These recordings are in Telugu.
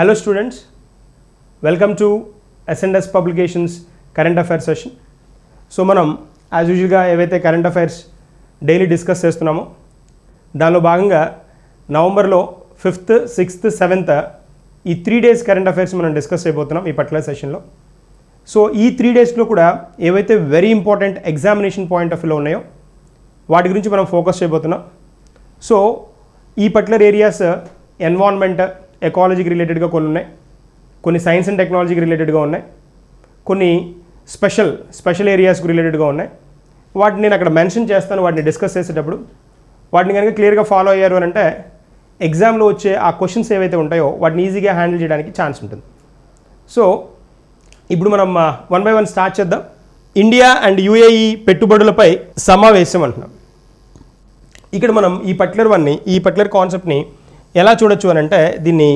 Hello students, welcome to S&S Publications Current Affairs session. So మనం యాజ్ యూజువల్గా ఏవైతే కరెంట్ అఫైర్స్ డైలీ డిస్కస్ చేస్తున్నామో దానిలో భాగంగా నవంబర్లో 5th, 6th, 7th ఈ 3 days కరెంట్ అఫైర్స్ మనం డిస్కస్ చేయబోతున్నాం ఈ పర్టికులర్ సెషన్లో. సో ఈ 3 daysలో కూడా ఏవైతే very important examination point of వ్యూలో ఉన్నాయో వాటి గురించి మనం ఫోకస్ చేయబోతున్నాం. సో ఈ పర్టికులర్ ఏరియాస్ ఎన్వైరన్మెంట్, ఎకాలజీకి రిలేటెడ్గా కొన్ని ఉన్నాయి, కొన్ని సైన్స్ అండ్ టెక్నాలజీకి రిలేటెడ్గా ఉన్నాయి, కొన్ని స్పెషల్ ఏరియాస్కి రిలేటెడ్గా ఉన్నాయి. వాటిని నేను అక్కడ మెన్షన్ చేస్తాను. వాటిని డిస్కస్ చేసేటప్పుడు వాటిని కనుక క్లియర్గా ఫాలో అయ్యారు అని అంటే ఎగ్జామ్లో వచ్చే ఆ క్వశ్చన్స్ ఏవైతే ఉంటాయో వాటిని ఈజీగా హ్యాండిల్ చేయడానికి ఛాన్స్ ఉంటుంది. సో ఇప్పుడు మనం 1 by 1 స్టార్ట్ చేద్దాం. ఇండియా అండ్ యుఏఈ పెట్టుబడులపై సమావేశం అంటున్నాం. ఇక్కడ మనం ఈ పర్టికులర్ కాన్సెప్ట్ని ఎలా చూడొచ్చు అని అంటే దీన్ని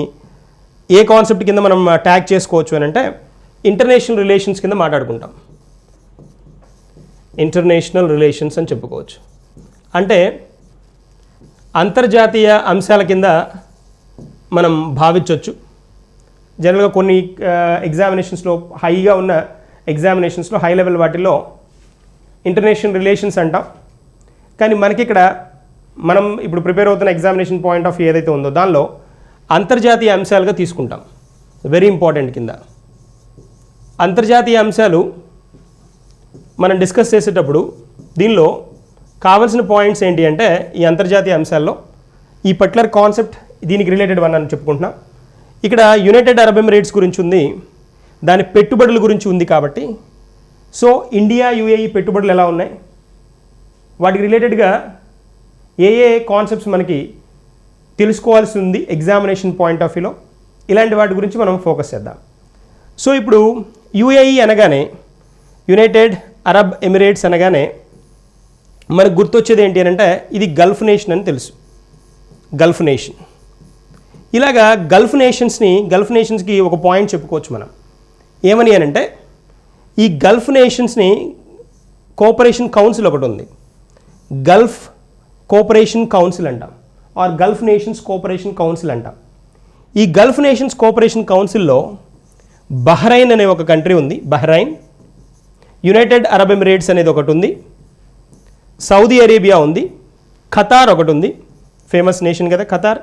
ఏ కాన్సెప్ట్ కింద మనం ట్యాగ్ చేసుకోవచ్చు అని అంటే ఇంటర్నేషనల్ రిలేషన్స్ కింద మాట్లాడుకుంటాం. ఇంటర్నేషనల్ రిలేషన్స్ అని చెప్పుకోవచ్చు. అంటే అంతర్జాతీయ అంశాల కింద మనం భావించవచ్చు. జనరల్గా కొన్ని ఎగ్జామినేషన్స్లో హైగా ఉన్న ఎగ్జామినేషన్స్లో హై లెవెల్ వాటిల్లో ఇంటర్నేషనల్ రిలేషన్స్ అంటాం. కానీ మనకి ఇక్కడ మనం ఇప్పుడు ప్రిపేర్ అవుతున్న ఎగ్జామినేషన్ పాయింట్ ఆఫ్ వ్యూ ఏదైతే ఉందో దానిలో అంతర్జాతీయ అంశాలుగా తీసుకుంటాం. వెరీ ఇంపార్టెంట్ కింద అంతర్జాతీయ అంశాలు మనం డిస్కస్ చేసేటప్పుడు దీనిలో కావాల్సిన పాయింట్స్ ఏంటి అంటే ఈ అంతర్జాతీయ అంశాల్లో ఈ పర్టికులర్ కాన్సెప్ట్ దీనికి రిలేటెడ్ వన్ అని చెప్పుకుంటున్నాం. ఇక్కడ యునైటెడ్ అరబ్ ఎమిరేట్స్ గురించి ఉంది, దాని పెట్టుబడుల గురించి ఉంది. కాబట్టి సో ఇండియా యుఏఈ పెట్టుబడులు ఎలా ఉన్నాయి, వాటికి రిలేటెడ్గా ఏ కాన్సెప్ట్స్ మనకి తెలుసుకోవాల్సి ఉంది ఎగ్జామినేషన్ పాయింట్ ఆఫ్ వ్యూలో, ఇలాంటి వాటి గురించి మనం ఫోకస్ చేద్దాం. సో ఇప్పుడు యుఏఈ అనగానే, యునైటెడ్ అరబ్ ఎమిరేట్స్ అనగానే మనకు గుర్తొచ్చేది ఏంటి అని అంటే ఇది గల్ఫ్ నేషన్ అని తెలుసు. Gulf nation. ఇలాగా గల్ఫ్ నేషన్స్కి ఒక పాయింట్ చెప్పుకోవచ్చు మనం. ఏమని అని అంటే ఈ గల్ఫ్ నేషన్స్ని కోఆపరేషన్ కౌన్సిల్ ఒకటి ఉంది. గల్ఫ్ కోఆపరేషన్ కౌన్సిల్ అంటాం, or Gulf nations cooperation council అంటాం. ఈ గల్ఫ్ నేషన్స్ కోఆపరేషన్ కౌన్సిల్లో బహ్రైన్ అనే ఒక కంట్రీ ఉంది. బహ్రైన్, యునైటెడ్ అరబ్ ఎమిరేట్స్ అనేది ఒకటి ఉంది, సౌదీ అరేబియా ఉంది, ఖతార్ ఒకటి ఉంది. ఫేమస్ నేషన్ కదా ఖతార్,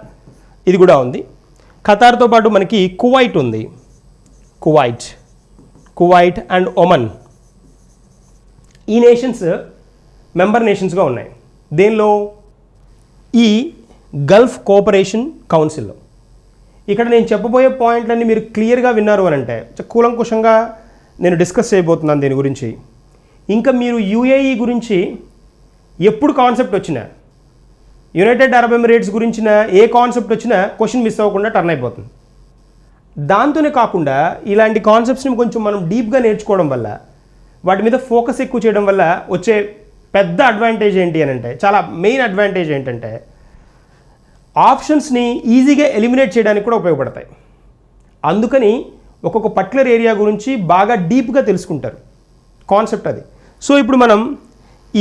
ఇది కూడా ఉంది. ఖతార్తో పాటు మనకి కువైట్ ఉంది. Kuwait and Oman. ఈ నేషన్స్ మెంబర్ నేషన్స్గా ఉన్నాయి. దేనిలో? ఈ గల్ఫ్ కోఆపరేషన్ కౌన్సిల్లో. ఇక్కడ నేను చెప్పబోయే పాయింట్లన్నీ మీరు క్లియర్గా విన్నారు అని అంటే కూలంకుషంగా నేను డిస్కస్ చేయబోతున్నాను దీని గురించి. ఇంకా మీరు యుఏఈ గురించి ఎప్పుడు కాన్సెప్ట్ వచ్చినా, యునైటెడ్ అరబ్ ఎమిరేట్స్ గురించిన ఏ కాన్సెప్ట్ వచ్చినా క్వశ్చన్ మిస్ అవ్వకుండా టర్న్ అయిపోతుంది. దాంతోనే కాకుండా ఇలాంటి కాన్సెప్ట్స్ని కొంచెం మనం డీప్గా నేర్చుకోవడం వల్ల, వాటి మీద ఫోకస్ ఎక్కువ చేయడం వల్ల వచ్చే పెద్ద అడ్వాంటేజ్ ఏంటి అని అంటే, చాలా మెయిన్ అడ్వాంటేజ్ ఏంటంటే ఆప్షన్స్ని ఈజీగా ఎలిమినేట్ చేయడానికి కూడా ఉపయోగపడతాయి. అందుకని ఒక్కొక్క పర్టికులర్ ఏరియా గురించి బాగా డీప్గా తెలుసుకుంటారు. కాన్సెప్ట్ అది. సో ఇప్పుడు మనం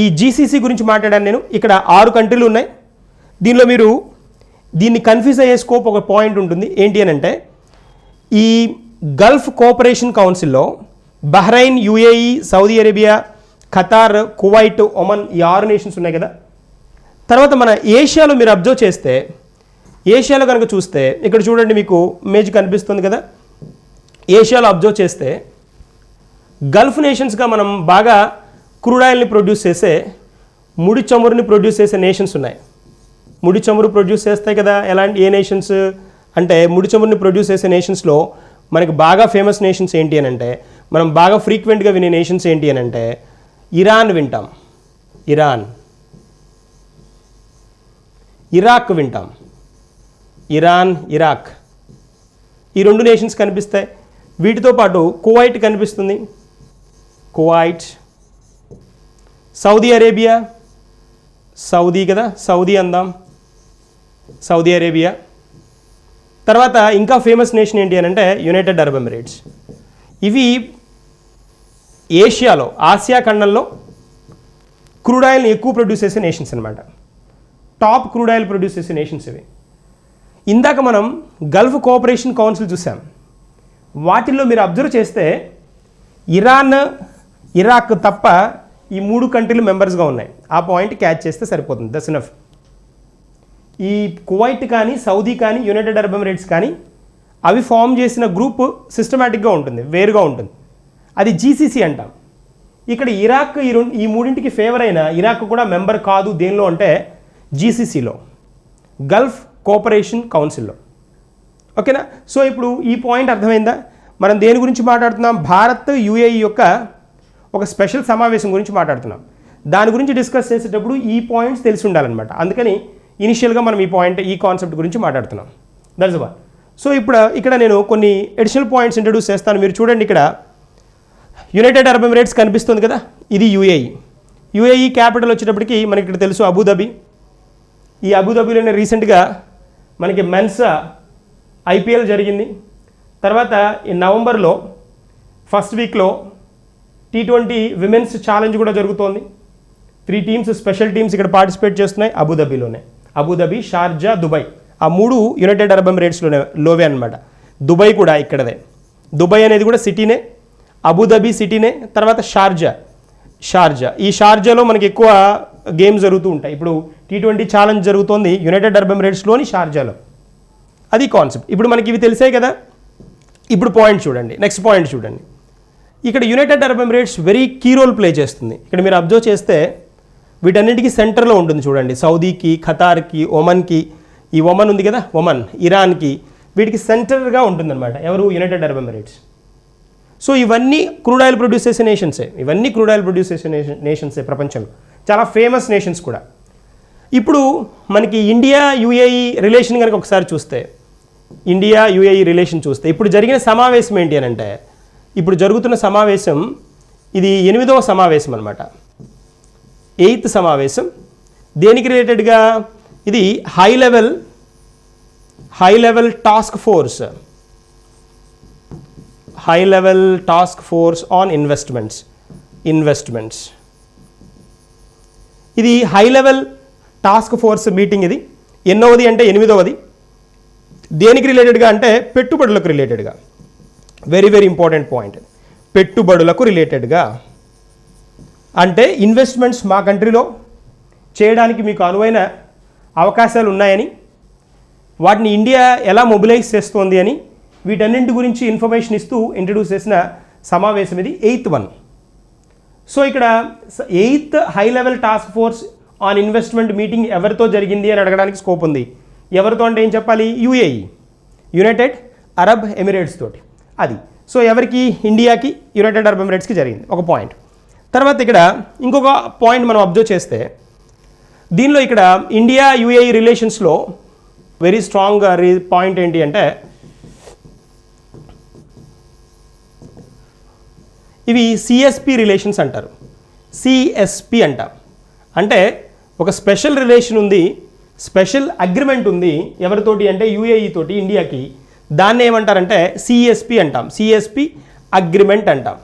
ఈ జీసీసీ గురించి మాట్లాడాను నేను. ఇక్కడ 6 కంట్రీలు ఉన్నాయి. దీనిలో మీరు దీన్ని కన్ఫ్యూజ్ అయ్యే స్కోప్ ఒక పాయింట్ ఉంటుంది. ఏంటి అని అంటే ఈ గల్ఫ్ కోఆపరేషన్ కౌన్సిల్లో Bahrain, UAE, Saudi Arabia, Qatar, Kuwait, Oman ఈ 6 నేషన్స్ ఉన్నాయి కదా. తర్వాత మన ఏషియాలో మీరు అబ్జర్వ్ చేస్తే, ఏషియాలో కనుక చూస్తే ఇక్కడ చూడండి, మీకు ఇమేజ్ కనిపిస్తుంది కదా. ఏషియాలో అబ్జర్వ్ చేస్తే గల్ఫ్ నేషన్స్గా మనం బాగా క్రూడ్ ఆయిల్ని ప్రొడ్యూస్ చేసే, ముడి చమురుని ప్రొడ్యూస్ చేసే నేషన్స్ ఉన్నాయి. ముడి చమురు ప్రొడ్యూస్ చేస్తాయి కదా. ఏ నేషన్స్ అంటే ముడి చమురుని ప్రొడ్యూస్ చేసే నేషన్స్లో మనకి బాగా ఫేమస్ నేషన్స్ ఏంటి అని అంటే, మనం బాగా ఫ్రీక్వెంట్గా వినే నేషన్స్ ఏంటి అని అంటే ఇరాన్ వింటాం, ఇరాక్ వింటాం, ఇరాక్. ఈ 2 నేషన్స్ కనిపిస్తాయి. వీటితో పాటు కువైట్ కనిపిస్తుంది, కువైట్. సౌదీ అరేబియా, సౌదీ కదా, సౌదీ అందాం, సౌదీ అరేబియా. తర్వాత ఇంకా ఫేమస్ నేషన్ ఏంటి అని అంటే యునైటెడ్ అరబ్ ఎమిరేట్స్. ఇవి ఏషియాలో, ఆసియా ఖండంలో క్రూడ్ ఆయిల్ని ఎక్కువ ప్రొడ్యూస్ చేసే నేషన్స్ అనమాట. టాప్ క్రూడ్ ఆయిల్ ప్రొడ్యూస్ చేసే నేషన్స్ ఇవి. ఇందాక మనం గల్ఫ్ కోఆపరేషన్ కౌన్సిల్ చూసాం. వాటిల్లో మీరు అబ్జర్వ్ చేస్తే ఇరాన్, ఇరాక్ తప్ప ఈ 3 కంట్రీలు మెంబర్స్గా ఉన్నాయి. ఆ పాయింట్ క్యాచ్ చేస్తే సరిపోతుంది. That's enough. ఈ కువైట్ కానీ, సౌదీ కానీ, యునైటెడ్ అరబ్ ఎమిరేట్స్ కానీ అవి ఫామ్ చేసిన గ్రూప్ సిస్టమేటిక్గా ఉంటుంది, వేరుగా ఉంటుంది. అది జీసీసీ అంటాం. ఇక్కడ ఇరాక్ ఈ మూడింటికి ఫేవర్ అయిన ఇరాక్ కూడా మెంబర్ కాదు. దేనిలో అంటే జీసీసీలో, గల్ఫ్ కోఆపరేషన్ కౌన్సిల్లో. ఓకేనా? సో ఇప్పుడు ఈ పాయింట్ అర్థమైందా? మనం దేని గురించి మాట్లాడుతున్నాం? భారత్ యుఏఈ యొక్క ఒక స్పెషల్ సమావేశం గురించి మాట్లాడుతున్నాం. దాని గురించి డిస్కస్ చేసేటప్పుడు ఈ పాయింట్స్ తెలిసి ఉండాలన్నమాట. అందుకని ఇనిషియల్గా మనం ఈ కాన్సెప్ట్ గురించి మాట్లాడుతున్నాం. That's one. సో ఇక్కడ నేను కొన్ని అడిషనల్ పాయింట్స్ ఇంట్రడ్యూస్ చేస్తాను. మీరు చూడండి, ఇక్కడ యునైటెడ్ అరబ్ ఎమిరేట్స్ కనిపిస్తుంది కదా, ఇది యుఏఈ. యుఏఈ క్యాపిటల్ వచ్చేటప్పటికి మనకి ఇక్కడ తెలుసు అబుదాబి. ఈ అబుదాబిలోనే రీసెంట్గా మనకి మెన్స్ ఐపీఎల్ జరిగింది. తర్వాత ఈ నవంబర్లో ఫస్ట్ వీక్లో T20 విమెన్స్ ఛాలెంజ్ కూడా జరుగుతోంది. 3 టీమ్స్, స్పెషల్ టీమ్స్ ఇక్కడ పార్టిసిపేట్ చేస్తున్నాయి అబుదాబిలోనే. అబుదాబి, షార్జా, దుబాయ్, ఆ 3 యునైటెడ్ అరబ్ ఎమిరేట్స్లోవే అనమాట. దుబాయ్ కూడా ఇక్కడదే. దుబాయ్ అనేది కూడా సిటీనే, అబుదాబి సిటీనే. తర్వాత షార్జా. ఈ షార్జాలో మనకి ఎక్కువ గేమ్స్ జరుగుతూ ఉంటాయి. ఇప్పుడు T20 ఛాలెంజ్ జరుగుతోంది యునైటెడ్ అరబ్ ఎమిరేట్స్లోని షార్జాలో. అది కాన్సెప్ట్. ఇప్పుడు మనకి ఇవి తెలిసాయి కదా. ఇప్పుడు పాయింట్ చూడండి, నెక్స్ట్ పాయింట్ చూడండి. ఇక్కడ United Arab Emirates very key role play చేస్తుంది. ఇక్కడ మీరు అబ్జర్వ్ చేస్తే వీటన్నిటికీ సెంటర్లో ఉంటుంది చూడండి. సౌదీకి, ఖతార్కి, ఒమన్కి, ఈ ఒమన్ ఉంది కదా, ఒమన్, ఇరాన్కి, వీటికి సెంటర్గా ఉంటుందన్నమాట. ఎవరు? United Arab Emirates. సో ఇవన్నీ క్రూడ్ ఆయిల్ ప్రొడ్యూస్ చేసే నేషన్సే ప్రపంచంలో. చాలా ఫేమస్ నేషన్స్ కూడా. ఇప్పుడు మనకి ఇండియా యుఏఈ రిలేషన్ కనుక ఒకసారి చూస్తే, ఇప్పుడు జరిగిన సమావేశం ఏంటి అని అంటే, ఇప్పుడు జరుగుతున్న సమావేశం ఇది 8వ సమావేశం అనమాట. 8th సమావేశం. దేనికి రిలేటెడ్గా? ఇది high level task force on investments. ఇది high level task force meeting. ఇది ఎన్నోది అంటే 8వది. దేనికి రిలేటెడ్గా అంటే పెట్టుబడులకు రిలేటెడ్గా. Very very important point. పెట్టుబడులకు రిలేటెడ్గా అంటే ఇన్వెస్ట్మెంట్స్ మా కంట్రీలో చేయడానికి మీకు అనువైన అవకాశాలు ఉన్నాయని, వాటిని ఇండియా ఎలా మొబిలైజ్ చేస్తోంది అని, వీటన్నింటి గురించి ఇన్ఫర్మేషన్ ఇస్తూ ఇంట్రడ్యూస్ చేసిన సమావేశం ఇది 8th వన్. సో ఇక్కడ 8th high level task force on investment meeting ఎవరితో జరిగింది అని అడగడానికి స్కోప్ ఉంది. ఎవరితో అంటే ఏం చెప్పాలి? యుఏఈ, యునైటెడ్ అరబ్ ఎమిరేట్స్ తోటి. అది. సో ఎవరికి? ఇండియాకి, యునైటెడ్ అరబ్ ఎమిరేట్స్కి జరిగింది. ఒక పాయింట్. తర్వాత ఇక్కడ ఇంకొక పాయింట్ మనం అబ్జర్వ్ చేస్తే, దీనిలో ఇక్కడ ఇండియా యుఏఈ రిలేషన్స్లో వెరీ స్ట్రాంగ్ పాయింట్ ఏంటి అంటే, ఇవి సిఎస్పి రిలేషన్స్ అంటారు. సిఎస్పి అంటాం. అంటే ఒక స్పెషల్ రిలేషన్ ఉంది, స్పెషల్ అగ్రిమెంట్ ఉంది. ఎవరితోటి అంటే యుఏఈ తోటి, ఇండియాకి. దాన్ని ఏమంటారంటే సిఎస్పి అంటాం. సిఎస్పి అగ్రిమెంట్ అంటాం.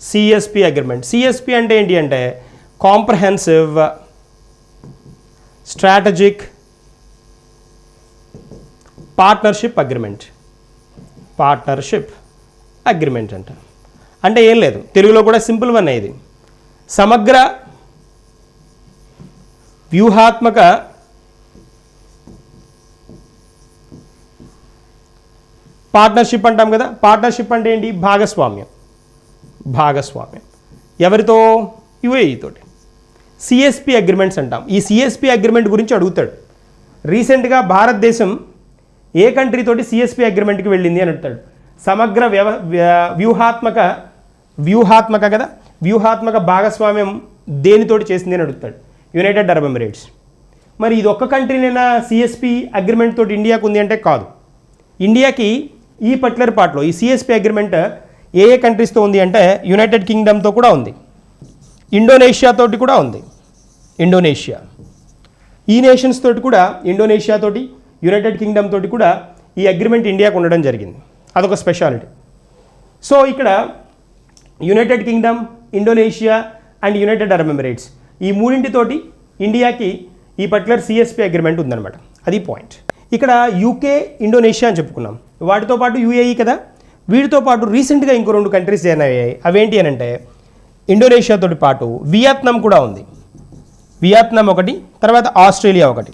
CSP agreement. సిఎస్పి అంటే ఏంటి అంటే కాంప్రహెన్సివ్ స్ట్రాటజిక్ పార్ట్నర్షిప్ అగ్రిమెంట్ అంట. అంటే ఏం లేదు, తెలుగులో కూడా సింపుల్ వన్. ఇది సమగ్ర వ్యూహాత్మక పార్ట్నర్షిప్ అంటాం కదా. పార్ట్నర్షిప్ అంటే ఏంటి? భాగస్వామ్యం. ఎవరితో? యుఏఈ తోటి. సిఎస్పి అగ్రిమెంట్స్ అంటాం. ఈ సిఎస్పి అగ్రిమెంట్ గురించి అడుగుతాడు. రీసెంట్గా భారతదేశం ఏ కంట్రీ తోటి సిఎస్పి అగ్రిమెంట్కి వెళ్ళింది అని అడుగుతాడు. సమగ్ర వ్యూహాత్మక భాగస్వామ్యం దేనితోటి చేసింది అని అడుగుతాడు. United Arab Emirates. మరి ఇది ఒక్క కంట్రీనైనా సిఎస్పి అగ్రిమెంట్ తోటి ఇండియాకు ఉంది అంటే కాదు. ఇండియాకి ఈ పర్టికులర్ పార్ట్లో ఈ సిఎస్పి అగ్రిమెంట్ ఏ కంట్రీస్తో ఉంది అంటే యునైటెడ్ కింగ్డమ్తో కూడా ఉంది, ఇండోనేషియా తోటి కూడా ఉంది. ఈ నేషన్స్ తోటి కూడా, ఇండోనేషియా తోటి, యునైటెడ్ కింగ్డమ్ తోటి కూడా ఈ అగ్రిమెంట్ ఇండియాకు ఉండడం జరిగింది. అదొక స్పెషాలిటీ. సో ఇక్కడ United Kingdom, Indonesia and United Arab Emirates, ఈ మూడింటితోటి ఇండియాకి ఈ పర్టికులర్ సిఎస్పి అగ్రిమెంట్ ఉందన్నమాట. అది పాయింట్. ఇక్కడ యూకే, ఇండోనేషియా అని చెప్పుకున్నాం, వాటితో పాటు యూఏఈ కదా. వీటితో పాటు రీసెంట్గా ఇంకో 2 కంట్రీస్ జాయిన్ అయ్యాయి. అవేంటి అని అంటే ఇండోనేషియాతో పాటు వియత్నాం కూడా ఉంది. వియత్నాం ఒకటి, తర్వాత ఆస్ట్రేలియా ఒకటి.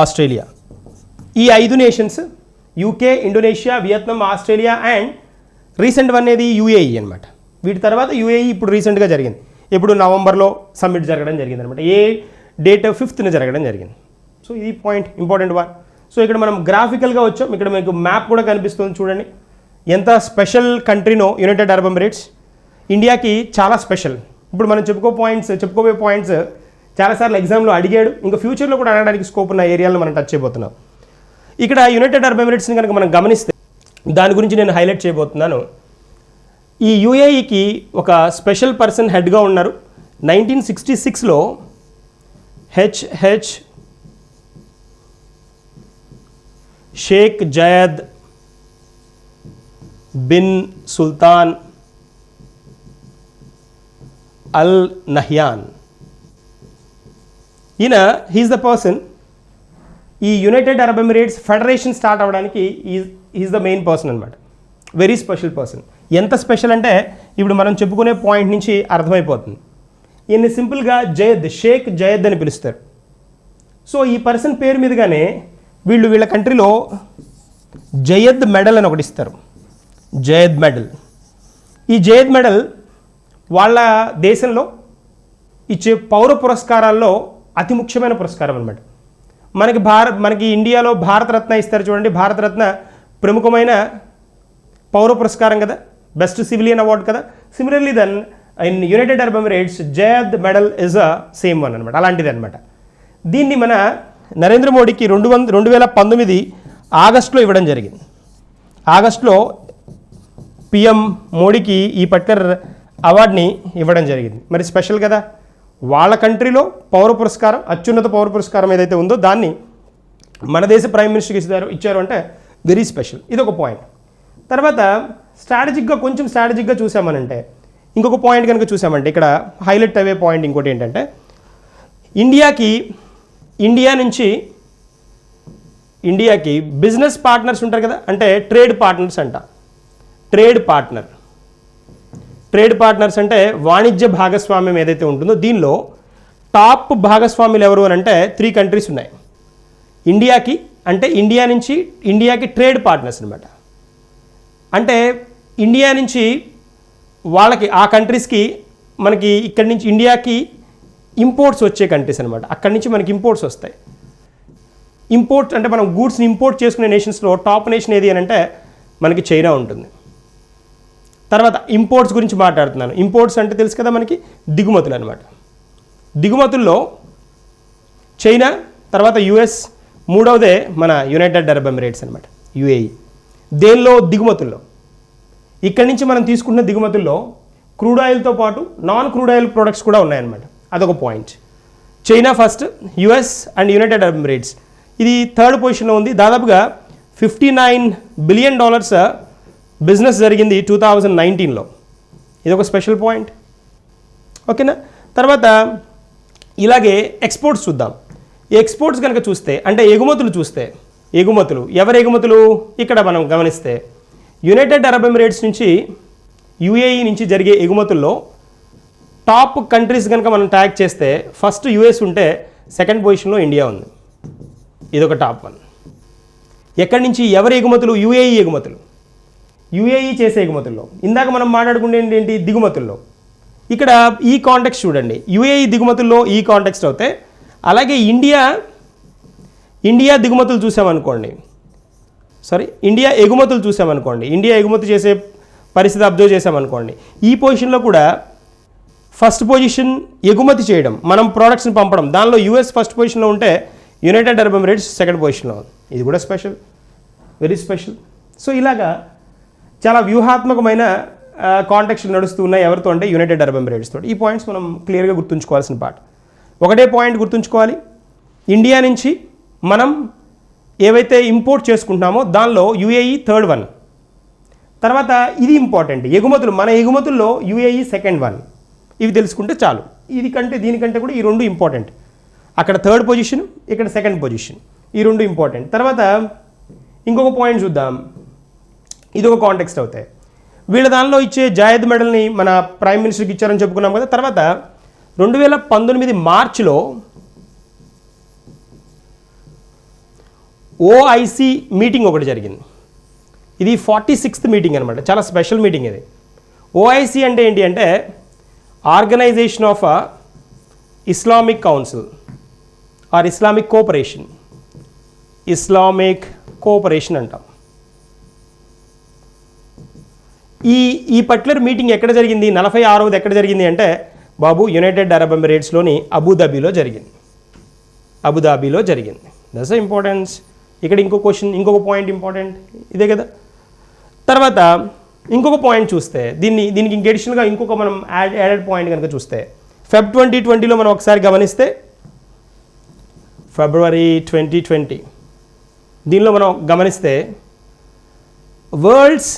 ఆస్ట్రేలియా, ఈ 5 nations UK, Indonesia, Vietnam, Australia and recent one అనేది యూఏఈ అనమాట. వీటి తర్వాత యూఏఈ ఇప్పుడు రీసెంట్గా జరిగింది. ఇప్పుడు నవంబర్లో సమ్మిట్ జరగడం జరిగింది అనమాట. ఏ డేట్ 5th జరగడం జరిగింది. సో ఇది పాయింట్, ఇంపార్టెంట్ వన్. సో ఇక్కడ మనం గ్రాఫికల్గా వచ్చాం. ఇక్కడ మీకు మ్యాప్ కూడా కనిపిస్తుంది చూడండి. ఎంత స్పెషల్ కంట్రీనో యునైటెడ్ అరబ్ ఎమిరేట్స్. ఇండియాకి చాలా స్పెషల్. ఇప్పుడు మనం చెప్పుకోబోయే పాయింట్స్ చాలాసార్లు ఎగ్జామ్లో అడిగాడు, ఇంకా ఫ్యూచర్లో కూడా అడగడానికి స్కోప్ ఉన్న ఏరియాలను మనం టచ్ చేయబోతున్నాం. ఇక్కడ యునైటెడ్ అరబ్ ఎమిరేట్స్ని కనుక మనం గమనిస్తే దాని గురించి నేను హైలైట్ చేయబోతున్నాను. ఈ యూఏఈకి ఒక స్పెషల్ పర్సన్ హెడ్గా ఉన్నారు. 1966లో H Sheikh Zayed bin Sultan Al Nahyan. ఈయన హీఈస్ ద పర్సన్. ఈ United Arab Emirates federation start అవ్వడానికి ఈజ్ ద మెయిన్ పర్సన్ అనమాట. Very special person. ఎంత స్పెషల్ అంటే ఇప్పుడు మనం చెప్పుకునే పాయింట్ నుంచి అర్థమైపోతుంది. ఈయన్ని సింపుల్గా షేక్ జయద్ అని పిలుస్తారు. సో ఈ పర్సన్ పేరు మీదుగానే వీళ్ళ కంట్రీలో జయద్ మెడల్ అని ఒకటి ఇస్తారు. జయద్ మెడల్. ఈ జయద్ మెడల్ వాళ్ళ దేశంలో ఇచ్చే పౌర పురస్కారాల్లో అతి ముఖ్యమైన పురస్కారం అనమాట. మనకి ఇండియాలో భారతరత్న ఇస్తారు చూడండి. భారతరత్న ప్రముఖమైన పౌర పురస్కారం కదా, బెస్ట్ సివిలియన్ అవార్డు కదా. Similarly then in United Arab Emirates Zayed medal is a same one అనమాట. అలాంటిది అనమాట. దీన్ని మన నరేంద్ర మోడీకి 2019 ఆగస్టులో ఇవ్వడం జరిగింది. ఆగస్టులో పిఎం మోడీకి ఈ పర్టికులర్ అవార్డుని ఇవ్వడం జరిగింది. మరి స్పెషల్ కదా. వాళ్ళ కంట్రీలో పౌర పురస్కారం, అత్యున్నత పౌర పురస్కారం ఏదైతే ఉందో దాన్ని మన దేశ ప్రైమ్ మినిస్టర్కి ఇచ్చారు అంటే వెరీ స్పెషల్. ఇది ఒక పాయింట్. తర్వాత కొంచెం స్ట్రాటజిక్గా చూసామనంటే ఇంకొక పాయింట్ కనుక చూసామంటే ఇక్కడ హైలైట్ అయ్యే పాయింట్ ఇంకోటి ఏంటంటే ఇండియాకి బిజినెస్ పార్ట్నర్స్ ఉంటారు కదా, అంటే ట్రేడ్ పార్ట్నర్స్ అంట. ట్రేడ్ పార్ట్నర్స్ అంటే వాణిజ్య భాగస్వామ్యం ఏదైతే ఉంటుందో దీనిలో టాప్ భాగస్వాములు ఎవరు అని అంటే 3 కంట్రీస్ ఉన్నాయి. ఇండియాకి ట్రేడ్ పార్ట్నర్స్ అనమాట. అంటే ఇండియా నుంచి వాళ్ళకి ఆ కంట్రీస్కి మనకి ఇక్కడి నుంచి ఇండియాకి ఇంపోర్ట్స్ వచ్చే కంట్రీస్ అనమాట. అక్కడి నుంచి మనకి ఇంపోర్ట్స్ వస్తాయి. ఇంపోర్ట్ అంటే మనం గూడ్స్ని ఇంపోర్ట్ చేసుకునే నేషన్స్లో టాప్ నేషన్ ఏది అని అంటే మనకి చైనా ఉంటుంది. తర్వాత ఇంపోర్ట్స్ గురించి మాట్లాడుతున్నాను. ఇంపోర్ట్స్ అంటే తెలుసు కదా మనకి దిగుమతులు అనమాట. దిగుమతుల్లో చైనా, తర్వాత యుఎస్, మూడవదే మన యునైటెడ్ అరబ్ ఎమిరేట్స్ అనమాట, యుఏఈ. దేనిలో? దిగుమతుల్లో. ఇక్కడి నుంచి మనం తీసుకున్న దిగుమతుల్లో క్రూడ్ ఆయిల్తో పాటు నాన్ క్రూడ్ ఆయిల్ ప్రొడక్ట్స్ కూడా ఉన్నాయన్నమాట. అదొక point. China first, US and United Arab Emirates ఇది 3rd పొజిషన్లో ఉంది. దాదాపుగా $59 బిలియన్ బిజినెస్ జరిగింది 2019లో. ఇది ఒక స్పెషల్ పాయింట్. ఓకేనా. తర్వాత ఇలాగే ఎక్స్పోర్ట్స్ చూద్దాం. ఈ ఎక్స్పోర్ట్స్ కనుక చూస్తే అంటే ఎగుమతులు ఎవరి ఎగుమతులు ఇక్కడ మనం గమనిస్తే యునైటెడ్ అరబ్ ఎమిరేట్స్ నుంచి యుఏఈ నుంచి జరిగే ఎగుమతుల్లో టాప్ కంట్రీస్ కనుక మనం ట్యాగ్ చేస్తే ఫస్ట్ యుఎస్ ఉంటే 2nd పొజిషన్లో ఇండియా ఉంది. ఇదొక టాప్ 1. ఎక్కడి నుంచి ఎవరి ఎగుమతులు? యుఏఈ చేసే ఎగుమతుల్లో. ఇందాక మనం మాట్లాడుకునేది ఏంటి? దిగుమతుల్లో. ఇక్కడ ఈ కాంటెక్స్ట్ చూడండి. యుఏఈ దిగుమతుల్లో ఈ కాంటెక్స్ట్ అవుతే అలాగే ఇండియా దిగుమతులు చూసామనుకోండి, ఇండియా ఎగుమతులు చూసామనుకోండి, ఇండియా ఎగుమతి చేసే పరిస్థితి అబ్జర్వ్ చేసామనుకోండి, ఈ పొజిషన్లో కూడా ఫస్ట్ పొజిషన్ ఎగుమతి చేయడం, మనం ప్రోడక్ట్స్ని పంపడం, దానిలో యుఎస్ ఫస్ట్ పొజిషన్లో ఉంటే యునైటెడ్ అరబ్ ఎమిరేట్స్ 2nd పొజిషన్లో ఉంది. ఇది కూడా స్పెషల్, వెరీ స్పెషల్. సో ఇలాగా చాలా వ్యూహాత్మకమైన కాంటెక్స్ట్ నడుస్తూ ఉన్నాయి. ఎవరితో అంటే యునైటెడ్ అరబ్ ఎమిరేట్స్ తోటి. ఈ పాయింట్స్ మనం క్లియర్గా గుర్తుంచుకోవాల్సిన పార్ట్. ఒకటే పాయింట్ గుర్తుంచుకోవాలి, ఇండియా నుంచి మనం ఏవైతే ఇంపోర్ట్ చేసుకుంటున్నామో దానిలో యుఏఈ 3rd 1. తర్వాత ఇది ఇంపార్టెంట్, ఎగుమతులు. మన ఎగుమతుల్లో యుఏఈ 2nd 1. ఇవి తెలుసుకుంటే చాలు. దీనికంటే కూడా ఈ 2 ఇంపార్టెంట్. అక్కడ 3rd పొజిషన్, ఇక్కడ 2nd పొజిషన్. ఈ రెండు ఇంపార్టెంట్. తర్వాత ఇంకొక పాయింట్ చూద్దాం, ఇది ఒక కాంటెక్స్ట్ అవుతాయి. వీళ్ళ దానిలో ఇచ్చే జాయద్ మెడల్ని మన ప్రైమ్ మినిస్టర్కి ఇచ్చారని చెప్పుకున్నాం కదా. తర్వాత 2019 మార్చిలో ఓఐసి మీటింగ్ ఒకటి జరిగింది. ఇది 46th మీటింగ్ అనమాట, చాలా స్పెషల్ మీటింగ్ ఇది. ఓఐసి అంటే ఏంటి అంటే organisation of Islamic council or Islamic cooperation అంటాం. ఈ పర్టికులర్ మీటింగ్ ఎక్కడ జరిగింది, 46వది ఎక్కడ జరిగింది అంటే బాబు యునైటెడ్ అరబ్ ఎమిరేట్స్లోని అబుదాబిలో జరిగింది. That's the importance. ఇక్కడ ఇంకొక పాయింట్ ఇంపార్టెంట్ ఇదే కదా. తర్వాత ఇంకొక పాయింట్ చూస్తే దీనికి ఇంక అడిషనల్గా ఇంకొక మనం యాడెడ్ పాయింట్ కనుక చూస్తే ఫెబ్ 2020లో మనం ఒకసారి గమనిస్తే ఫిబ్రవరి 2020 దీనిలో మనం గమనిస్తే world's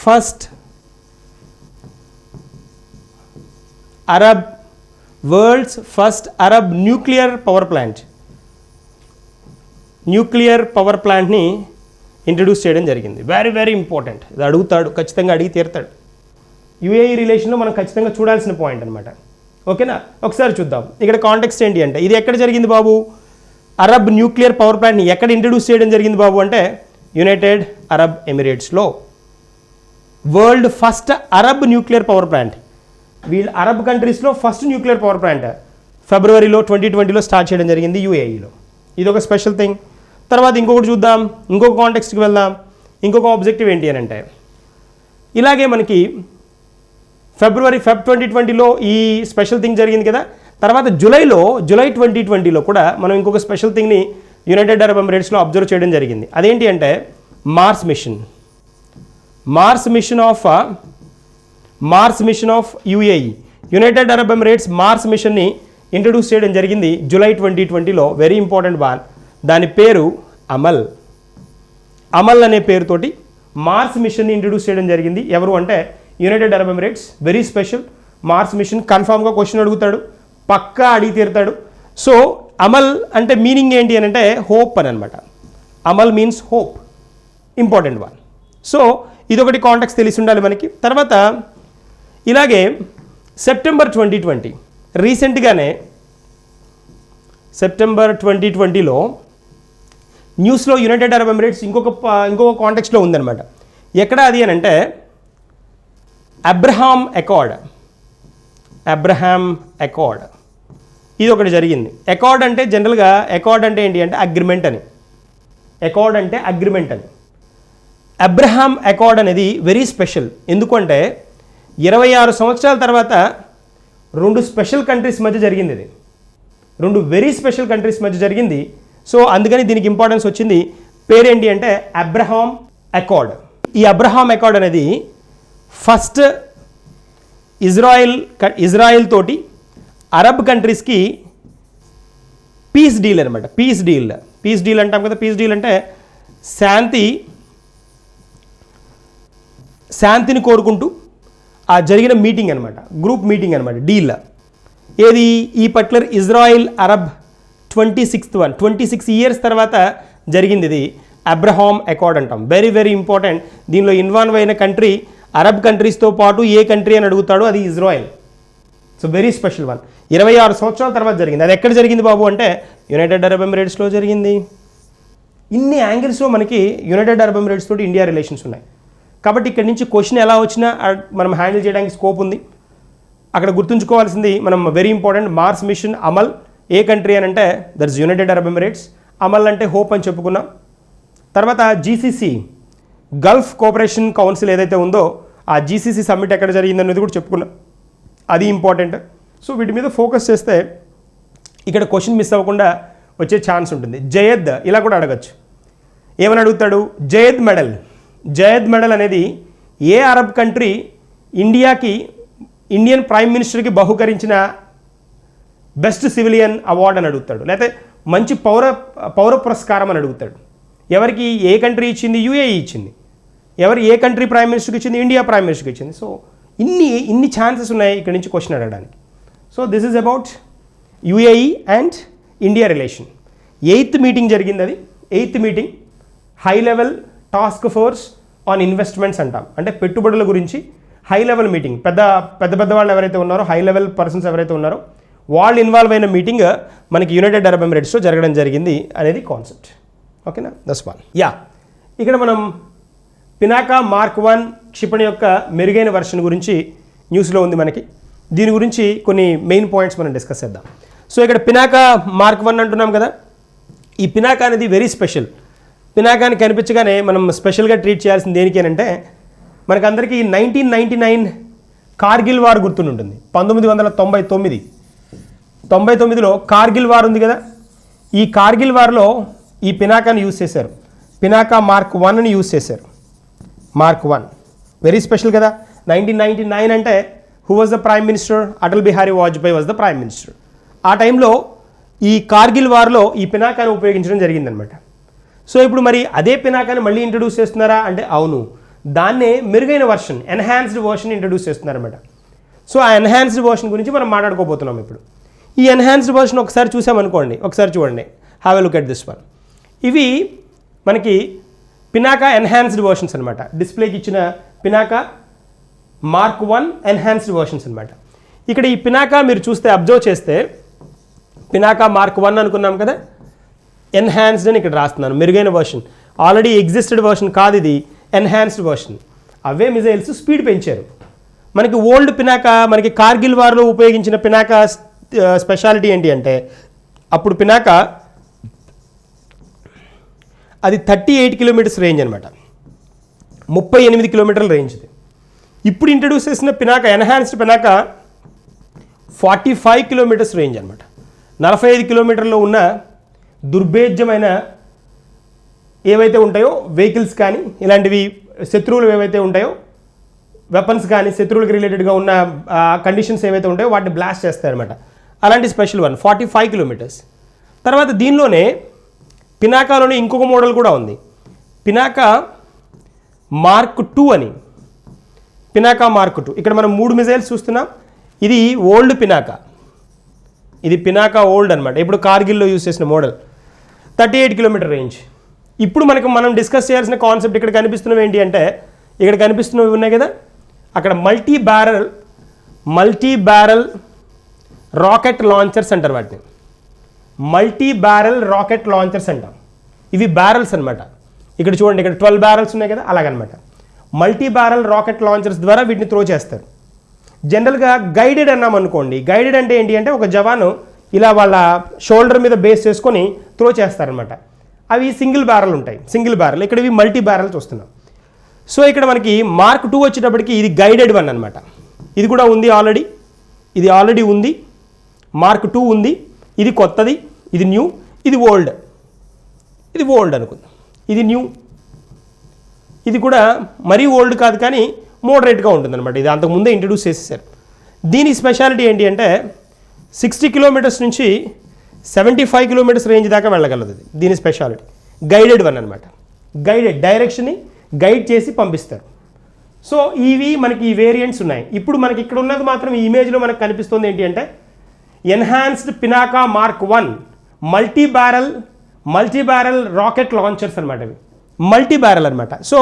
first Arab nuclear power ప్లాంట్ని ఇంట్రడ్యూస్ చేయడం జరిగింది. Very very important. ఇది అడుగుతాడు, ఖచ్చితంగా అడిగి తీరుతాడు. యుఏఈ రిలేషన్లో మనం ఖచ్చితంగా చూడాల్సిన పాయింట్ అనమాట. ఓకేనా, ఒకసారి చూద్దాం. ఇక్కడ కాంటెక్స్ట్ ఏంటి అంటే ఇది ఎక్కడ జరిగింది బాబు, అరబ్ న్యూక్లియర్ పవర్ ప్లాంట్ని ఎక్కడ ఇంట్రడ్యూస్ చేయడం జరిగింది బాబు అంటే యునైటెడ్ అరబ్ ఎమిరేట్స్లో. World first Arab nuclear power plant, వీళ్ళు అరబ్ కంట్రీస్లో ఫస్ట్ న్యూక్లియర్ పవర్ ప్లాంట్ ఫిబ్రవరిలో 2020లో స్టార్ట్ చేయడం జరిగింది యూఏఈలో. ఇది ఒక స్పెషల్ థింగ్. తర్వాత ఇంకొకటి చూద్దాం, ఇంకొక కాంటెక్స్ట్కి వెళ్దాం. ఇంకొక ఆబ్జెక్టివ్ ఏంటి అని అంటే ఇలాగే మనకి ఫెబ్ 2020లో ఈ స్పెషల్ థింగ్ జరిగింది కదా. తర్వాత జూలై 2020లో కూడా మనం ఇంకొక స్పెషల్ థింగ్ని యునైటెడ్ అరబ్ ఎమిరేట్స్లో అబ్జర్వ్ చేయడం జరిగింది. అదేంటి అంటే Mars mission of UAE, United Arab Emirates Mars మిషన్ని ఇంట్రడ్యూస్ చేయడం జరిగింది జూలై 2020లో. Very important one. దాని పేరు అమల్ అనే పేరుతోటి మార్స్ మిషన్ని ఇంట్రడ్యూస్ చేయడం జరిగింది. ఎవరు అంటే United Arab Emirates. Very special Mars mission. కన్ఫామ్గా క్వశ్చన్ అడుగుతాడు, పక్కా అడిగి తీరుతాడు. సో అమల్ అంటే మీనింగ్ ఏంటి అని అంటే హోప్ అని అనమాట. Amal means hope, important one. So ఇదొకటి కాంటెక్స్ట్ తెలిసి ఉండాలి మనకి. తర్వాత ఇలాగే సెప్టెంబర్ 2020 రీసెంట్గానే సెప్టెంబర్ 2020లో న్యూస్లో యునైటెడ్ అరబ్ ఎమిరేట్స్ ఇంకొక కాంటెక్స్ట్లో ఉందన్నమాట. ఎక్కడ అది అని అంటే అబ్రహాం అకార్డ్ ఇది ఒకటి జరిగింది. అకార్డ్ అంటే జనరల్గా అకార్డ్ అంటే ఏంటి అంటే అగ్రిమెంట్ అని. అబ్రహాం అకార్డ్ అనేది వెరీ స్పెషల్. ఎందుకంటే 26 సంవత్సరాల తర్వాత రెండు స్పెషల్ కంట్రీస్ మధ్య జరిగింది. ఇది రెండు వెరీ స్పెషల్ కంట్రీస్ మధ్య జరిగింది. సో అందుకని దీనికి ఇంపార్టెన్స్ వచ్చింది. పేరేంటి అంటే అబ్రహాం అకార్డ్. ఈ అబ్రహాం అకార్డ్ అనేది ఫస్ట్ ఇజ్రాయిల్ తోటి అరబ్ కంట్రీస్కి పీస్ డీల్ అనమాట. పీస్ డీల్ అంటాం కదా. పీస్ డీల్ అంటే శాంతిని కోరుకుంటూ ఆ జరిగిన మీటింగ్ అనమాట, గ్రూప్ మీటింగ్ అనమాట, డీల్. ఏది ఈ పర్టికులర్ ఇజ్రాయిల్ అరబ్ 26 ఇయర్స్ తర్వాత జరిగింది. ఇది అబ్రహాం అకార్డ్ అంటాం. Very very important. దీనిలో ఇన్వాల్వ్ అయిన కంట్రీ అరబ్ కంట్రీస్తో పాటు ఏ కంట్రీ అని అడుగుతాడో అది Israel. So very special one. 26 సంవత్సరాల తర్వాత జరిగింది. అది ఎక్కడ జరిగింది బాబు అంటే యునైటెడ్ అరబ్ ఎమిరేట్స్లో జరిగింది. ఇన్ని యాంగిల్స్లో మనకి యునైటెడ్ అరబ్ ఎమిరేట్స్ తోటి ఇండియా రిలేషన్స్ ఉన్నాయి. కాబట్టి ఇక్కడ నుంచి క్వశ్చన్ ఎలా వచ్చినా మనం హ్యాండిల్ చేయడానికి స్కోప్ ఉంది. అక్కడ గుర్తుంచుకోవాల్సింది మనం very important. Mars mission Amal ఏ కంట్రీ అని అంటే that's United Arab Emirates. Amal అంటే హోప్ అని చెప్పుకున్నాం. తర్వాత జీసీసీ గల్ఫ్ కోఆపరేషన్ కౌన్సిల్ ఏదైతే ఉందో ఆ జీసీసీ సమ్మిట్ ఎక్కడ జరిగిందనేది కూడా చెప్పుకున్నాం. అది ఇంపార్టెంట్. సో వీటి మీద ఫోకస్ చేస్తే ఇక్కడ క్వశ్చన్ మిస్ అవ్వకుండా వచ్చే ఛాన్స్ ఉంటుంది. జయద్ ఇలా కూడా అడగచ్చు. ఏమని అడుగుతాడు? జయద్ మెడల్ అనేది ఏ అరబ్ కంట్రీ ఇండియన్ ప్రైమ్ మినిస్టర్కి బహుకరించిన బెస్ట్ సివిలియన్ అవార్డు అని అడుగుతాడు. లేకపోతే మంచి పౌర పురస్కారం అని అడుగుతాడు. ఎవరికి ఏ కంట్రీ ఇచ్చింది? యూఏఈ ఇచ్చింది. ఏ కంట్రీ ప్రైమ్ మినిస్టర్కి ఇచ్చింది? ఇండియా ప్రైమ్ మినిస్టర్కి ఇచ్చింది. సో ఇన్ని ఛాన్సెస్ ఉన్నాయి ఇక్కడ నుంచి క్వశ్చన్ అడగడానికి. So this is about UAE and India relation. 8th meeting జరిగింది. అది 8th meeting high level task force on investments అంటాం. అంటే పెట్టుబడుల గురించి హై లెవెల్ మీటింగ్. పెద్ద వాళ్ళు ఎవరైతే ఉన్నారో, హై లెవెల్ పర్సన్స్ ఎవరైతే ఉన్నారో వాళ్ళు ఇన్వాల్వ్ అయిన మీటింగ్ మనకి యునైటెడ్ అరబ్ ఎమిరేట్స్లో జరగడం జరిగింది అనేది కాన్సెప్ట్. ఓకేనా, దట్స్ వన్. ఇక్కడ మనం పినాకా మార్క్ 1 క్షిపణి యొక్క మెరుగైన వర్షన్ గురించి న్యూస్లో ఉంది మనకి. దీని గురించి కొన్ని మెయిన్ పాయింట్స్ మనం డిస్కస్ చేద్దాం. సో ఇక్కడ పినాకా మార్క్ 1 అంటున్నాం కదా. ఈ పినాకా అనేది వెరీ స్పెషల్. పినాకాని కనిపించగానే మనం స్పెషల్గా ట్రీట్ చేయాల్సింది దేనికేనంటే, మనకందరికీ 1999 కార్గిల్ వార్ గుర్తుంటుంది. 1999లో కార్గిల్ వార్ ఉంది కదా. ఈ కార్గిల్ వార్లో ఈ పినాకాని యూజ్ చేశారు. పినాకా మార్క్ 1ని యూజ్ చేశారు. మార్క్ 1 వెరీ స్పెషల్ కదా. 1999 అంటే who was the prime minister? Atal Bihari Vajpayee was the prime minister. ఆ టైంలో ఈ కార్గిల్ వార్లో ఈ పినాకాని ఉపయోగించడం జరిగిందనమాట. సో ఇప్పుడు మరి అదే పినాకాని మళ్ళీ ఇంట్రడ్యూస్ చేస్తున్నారా అంటే అవును, దాన్నే మెరుగైన వర్షన్, ఎన్హాన్స్డ్ వర్షన్ ఇంట్రడ్యూస్ చేస్తున్నారన్నమాట. సో ఆ ఎన్హాన్స్డ్ వర్షన్ గురించి మనం మాట్లాడుకోబోతున్నాం ఇప్పుడు. ఈ ఎన్హాన్స్డ్ వర్షన్ ఒకసారి చూసామనుకోండి, ఒకసారి చూడండి, have a look at this one. ఇవి మనకి పినాకా ఎన్హాన్స్డ్ వర్షన్స్ అనమాట. డిస్ప్లేకి ఇచ్చిన పినాకా మార్క్ 1 ఎన్హాన్స్డ్ వర్షన్స్ అనమాట. ఇక్కడ ఈ పినాకా మీరు చూస్తే, అబ్జర్వ్ చేస్తే, పినాకా మార్క్ 1 అనుకున్నాం కదా, ఎన్హాన్స్డ్ అని ఇక్కడ రాస్తున్నాను, మెరుగైన వర్షన్. ఆల్రెడీ ఎగ్జిస్టెడ్ వర్షన్ కాదు ఇది, ఎన్హాన్స్డ్ వర్షన్. అవే మిజైల్స్ స్పీడ్ పెంచారు. మనకి ఓల్డ్ పినాకా, మనకి కార్గిల్ వార్లో ఉపయోగించిన పినాకా స్పెషాలిటీ ఏంటి అంటే, అప్పుడు పినాకా అది 38 కిలోమీటర్స్ రేంజ్ అనమాట, 38 కిలోమీటర్ల రేంజ్ది. ఇప్పుడు ఇంట్రడ్యూస్ చేసిన Pinaka, enhanced Pinaka 45 kilometres range అనమాట. 45 కిలోమీటర్లో ఉన్న దుర్భేద్యమైన ఏవైతే ఉంటాయో వెహికల్స్ కానీ, ఇలాంటివి శత్రువులు ఏవైతే ఉంటాయో, వెపన్స్ కానీ, శత్రువులకు రిలేటెడ్గా ఉన్న కండిషన్స్ ఏవైతే ఉంటాయో వాటిని బ్లాస్ట్ చేస్తారనమాట. అలాంటి స్పెషల్ వన్ 45 కిలోమీటర్స్. తర్వాత దీనిలోనే పినాకాలోనే ఇంకొక మోడల్ కూడా ఉంది, పినాకా మార్క్ 2 అని. పినాకా మార్క్ 2. ఇక్కడ మనం 3 మిజైల్స్ చూస్తున్నాం. ఇది ఓల్డ్ పినాకా, ఇది పినాకా ఓల్డ్ అనమాట. ఇప్పుడు కార్గిల్లో యూజ్ చేసిన మోడల్, 38 కిలోమీటర్ రేంజ్. ఇప్పుడు మనం డిస్కస్ చేయాల్సిన కాన్సెప్ట్ ఇక్కడ కనిపిస్తున్నవి ఏంటి అంటే, ఇక్కడ కనిపిస్తున్నవి ఉన్నాయి కదా, అక్కడ మల్టీ బ్యారల్ రాకెట్ లాంచర్స్ అంటారు వాటిని. మల్టీ బ్యారల్ రాకెట్ లాంచర్స్ అంటాం. ఇవి బ్యారల్స్ అనమాట. ఇక్కడ చూడండి, ఇక్కడ 12 బ్యారల్స్ ఉన్నాయి కదా, అలాగనమాట. మల్టీ బ్యారల్ రాకెట్ లాంచర్స్ ద్వారా వీటిని త్రో చేస్తారు. జనరల్గా గైడెడ్ అన్నాం అనుకోండి. గైడెడ్ అంటే ఏంటి అంటే, ఒక జవాను ఇలా వాళ్ళ షోల్డర్ మీద బేస్ చేసుకొని త్రో చేస్తారనమాట. అవి సింగిల్ బ్యారల్ ఉంటాయి, సింగిల్ బ్యారల్. ఇక్కడ ఇవి మల్టీ బ్యారల్ చూస్తున్నాం. సో ఇక్కడ మనకి మార్క్ 2 వచ్చేటప్పటికి ఇది గైడెడ్ వన్ అనమాట. ఇది కూడా ఉంది ఆల్రెడీ, ఇది ఆల్రెడీ ఉంది. మార్క్ 2 ఉంది, ఇది కొత్తది, ఇది న్యూ, ఇది ఓల్డ్. ఇది ఓల్డ్ అనుకుందాం, ఇది న్యూ. ఇది కూడా మరీ ఓల్డ్ కాదు కానీ మోడరేట్గా ఉంటుందన్నమాట. ఇది అంతకుముందే ఇంట్రడ్యూస్ చేసేసారు. దీని స్పెషాలిటీ ఏంటి అంటే, 60 కిలోమీటర్స్ నుంచి 75 కిలోమీటర్స్ రేంజ్ దాకా వెళ్ళగలదు. దీని స్పెషాలిటీ గైడెడ్ వన్ అనమాట. గైడెడ్, డైరెక్షన్ని గైడ్ చేసి పంపిస్తారు. సో ఇవి మనకి ఈ వేరియంట్స్ ఉన్నాయి. ఇప్పుడు మనకి ఇక్కడ ఉన్నది మాత్రం ఈ ఇమేజ్లో మనకు కనిపిస్తుంది ఏంటి అంటే, enhanced Pinaka mark 1 multi barrel rocket launchers అనమాట. ఇవి మల్టీ బ్యారల్ అనమాట. సో